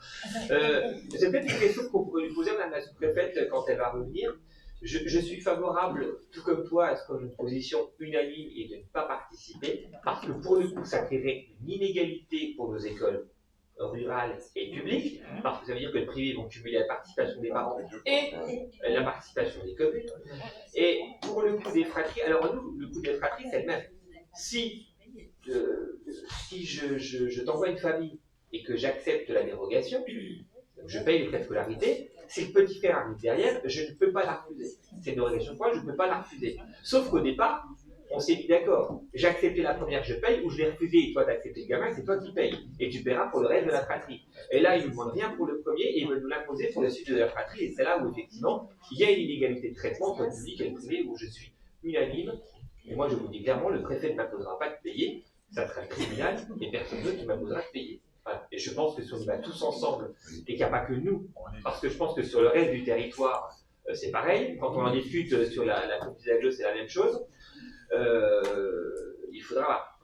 C'est peut-être une question qu'on pourrait lui poser à Madame la sous-préfète quand elle va revenir. Je suis favorable, tout comme toi, à ce qu'on ait une position unanime et de ne pas participer, parce que pour le coup, ça créerait une inégalité pour nos écoles rurales et publiques, parce que ça veut dire que le privé vont cumuler la participation des parents et la participation des communes. Et pour le coût des fratries, alors nous, le coût des fratries, c'est le même. Si je t'envoie une famille et que j'accepte la dérogation, je paye les frais de scolarité, si le petit frère arrive derrière, je ne peux pas la refuser. C'est une dérogation de quoi, je ne peux pas la refuser. Sauf qu'au départ, on s'est mis d'accord. J'ai accepté la première, je paye, ou je l'ai refusé, et toi t'as accepté le gamin, c'est toi qui payes. Et tu paieras pour le reste de la fratrie. Et là, ils ne nous demandent rien pour le premier, et ils veulent nous l'imposer pour le suite de la fratrie, et c'est là où effectivement, il y a une inégalité de traitement entre le public et le privé, où je suis unanime. Et moi, je vous dis clairement, le préfet ne m'imposera pas de payer, ça sera le tribunal, et personne d'autre qui m'imposera de payer. Voilà. Et je pense que si on y va tous ensemble, et qu'il n'y a pas que nous, parce que je pense que sur le reste du territoire, c'est pareil. Quand on en discute sur la Compagnie d'Aglo, c'est la même chose. Il faudra,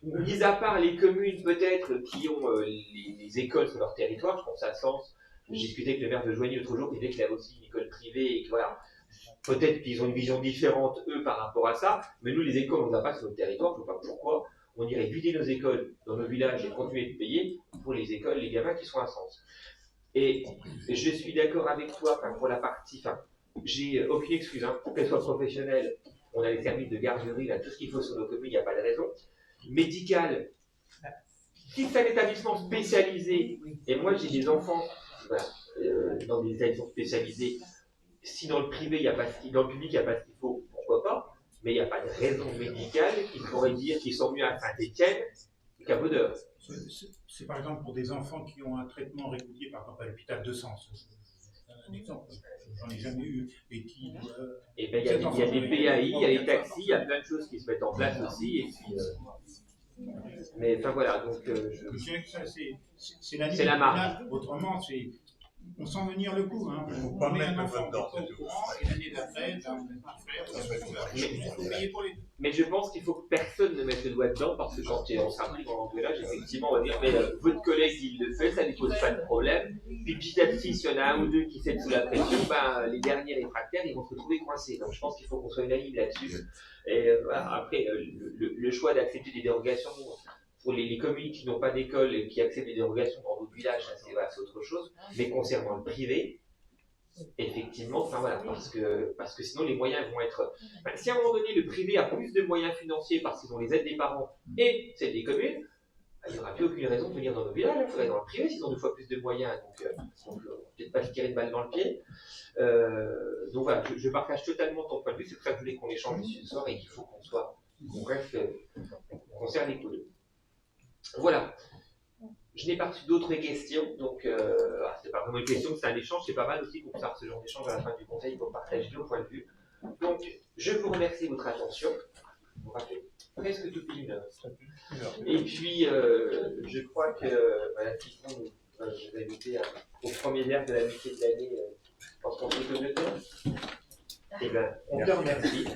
mis à part les communes peut-être qui ont les écoles sur leur territoire, je pense à Sens, j'ai discuté avec le maire de Joigny l'autre jour, qui disait qu'il avait aussi une école privée, et que voilà, peut-être qu'ils ont une vision différente, eux, par rapport à ça, mais nous, les écoles, on ne les a pas sur notre territoire, je ne vois pas pourquoi on irait vider nos écoles dans nos villages et continuer de payer pour les écoles, les gamins qui sont à Sens. Et je suis d'accord avec toi, pour la partie, j'ai aucune excuse, qu'elle soit professionnelle, on a les services de garderie, là, tout ce qu'il faut sur nos communes, il n'y a pas de raison. Médical, si c'est un établissement spécialisé, et moi j'ai des enfants voilà, dans des établissements spécialisés, si dans le privé, il n'y a pas dans le public, il n'y a pas ce qu'il faut, pourquoi pas, mais il n'y a pas de raison médicale qui pourrait dire qu'ils sont mieux à Saint-Étienne qu'à Baudeur. C'est par exemple pour des enfants qui ont un traitement régulier, par exemple à l'hôpital de Sens. Un exemple, j'en ai jamais eu, et qui. Et ben, il y a des PAI, il y a les taxis, il y a plein de choses qui se mettent en place aussi, et puis. Mais enfin voilà, donc. C'est la marge. Autrement, on sent venir le coup. Hein. On pas mettre un enfant au courant, et l'année d'après, mais je pense qu'il faut que personne ne mette le doigt dedans, parce que quand on sera pris dans l'engueulage, effectivement, on va dire, mais votre collègue, il le fait, ça ne pose pas de problème. Puis petit à petit, s'il y en a un ou deux qui cèdent sous la pression, les derniers réfractaires, ils vont se retrouver coincés. Donc je pense qu'il faut qu'on soit unanime là-dessus. Et voilà, après, le choix d'accepter des dérogations pour les communes qui n'ont pas d'école et qui acceptent des dérogations dans d'autres villages, c'est autre chose. Mais concernant le privé, effectivement, voilà, parce que sinon les moyens vont être. Si à un moment donné le privé a plus de moyens financiers parce qu'ils ont les aides des parents et celles des communes, il n'y aura plus aucune raison de venir dans nos villages. Il faudrait dans le privé s'ils ont 2 fois plus de moyens. Donc peut-être pas se tirer une balle dans le pied. Donc voilà, je partage totalement ton point de vue. C'est pour ça que je voulais qu'on échange ici ce soir et qu'il faut qu'on reste, qu'on serre les coudes. Voilà. Je n'ai pas reçu d'autres questions, donc c'est pas vraiment une question, c'est un échange, c'est pas mal aussi qu'on puisse avoir ce genre d'échange à la fin du conseil pour partager nos points de vue. Donc, je vous remercie de votre attention. Vous rappelez presque toute une heure. Et puis, je crois que Madame Picon nous a invité au premier verre de la moitié de l'année en tant que communautaire. Eh bien, on te remercie.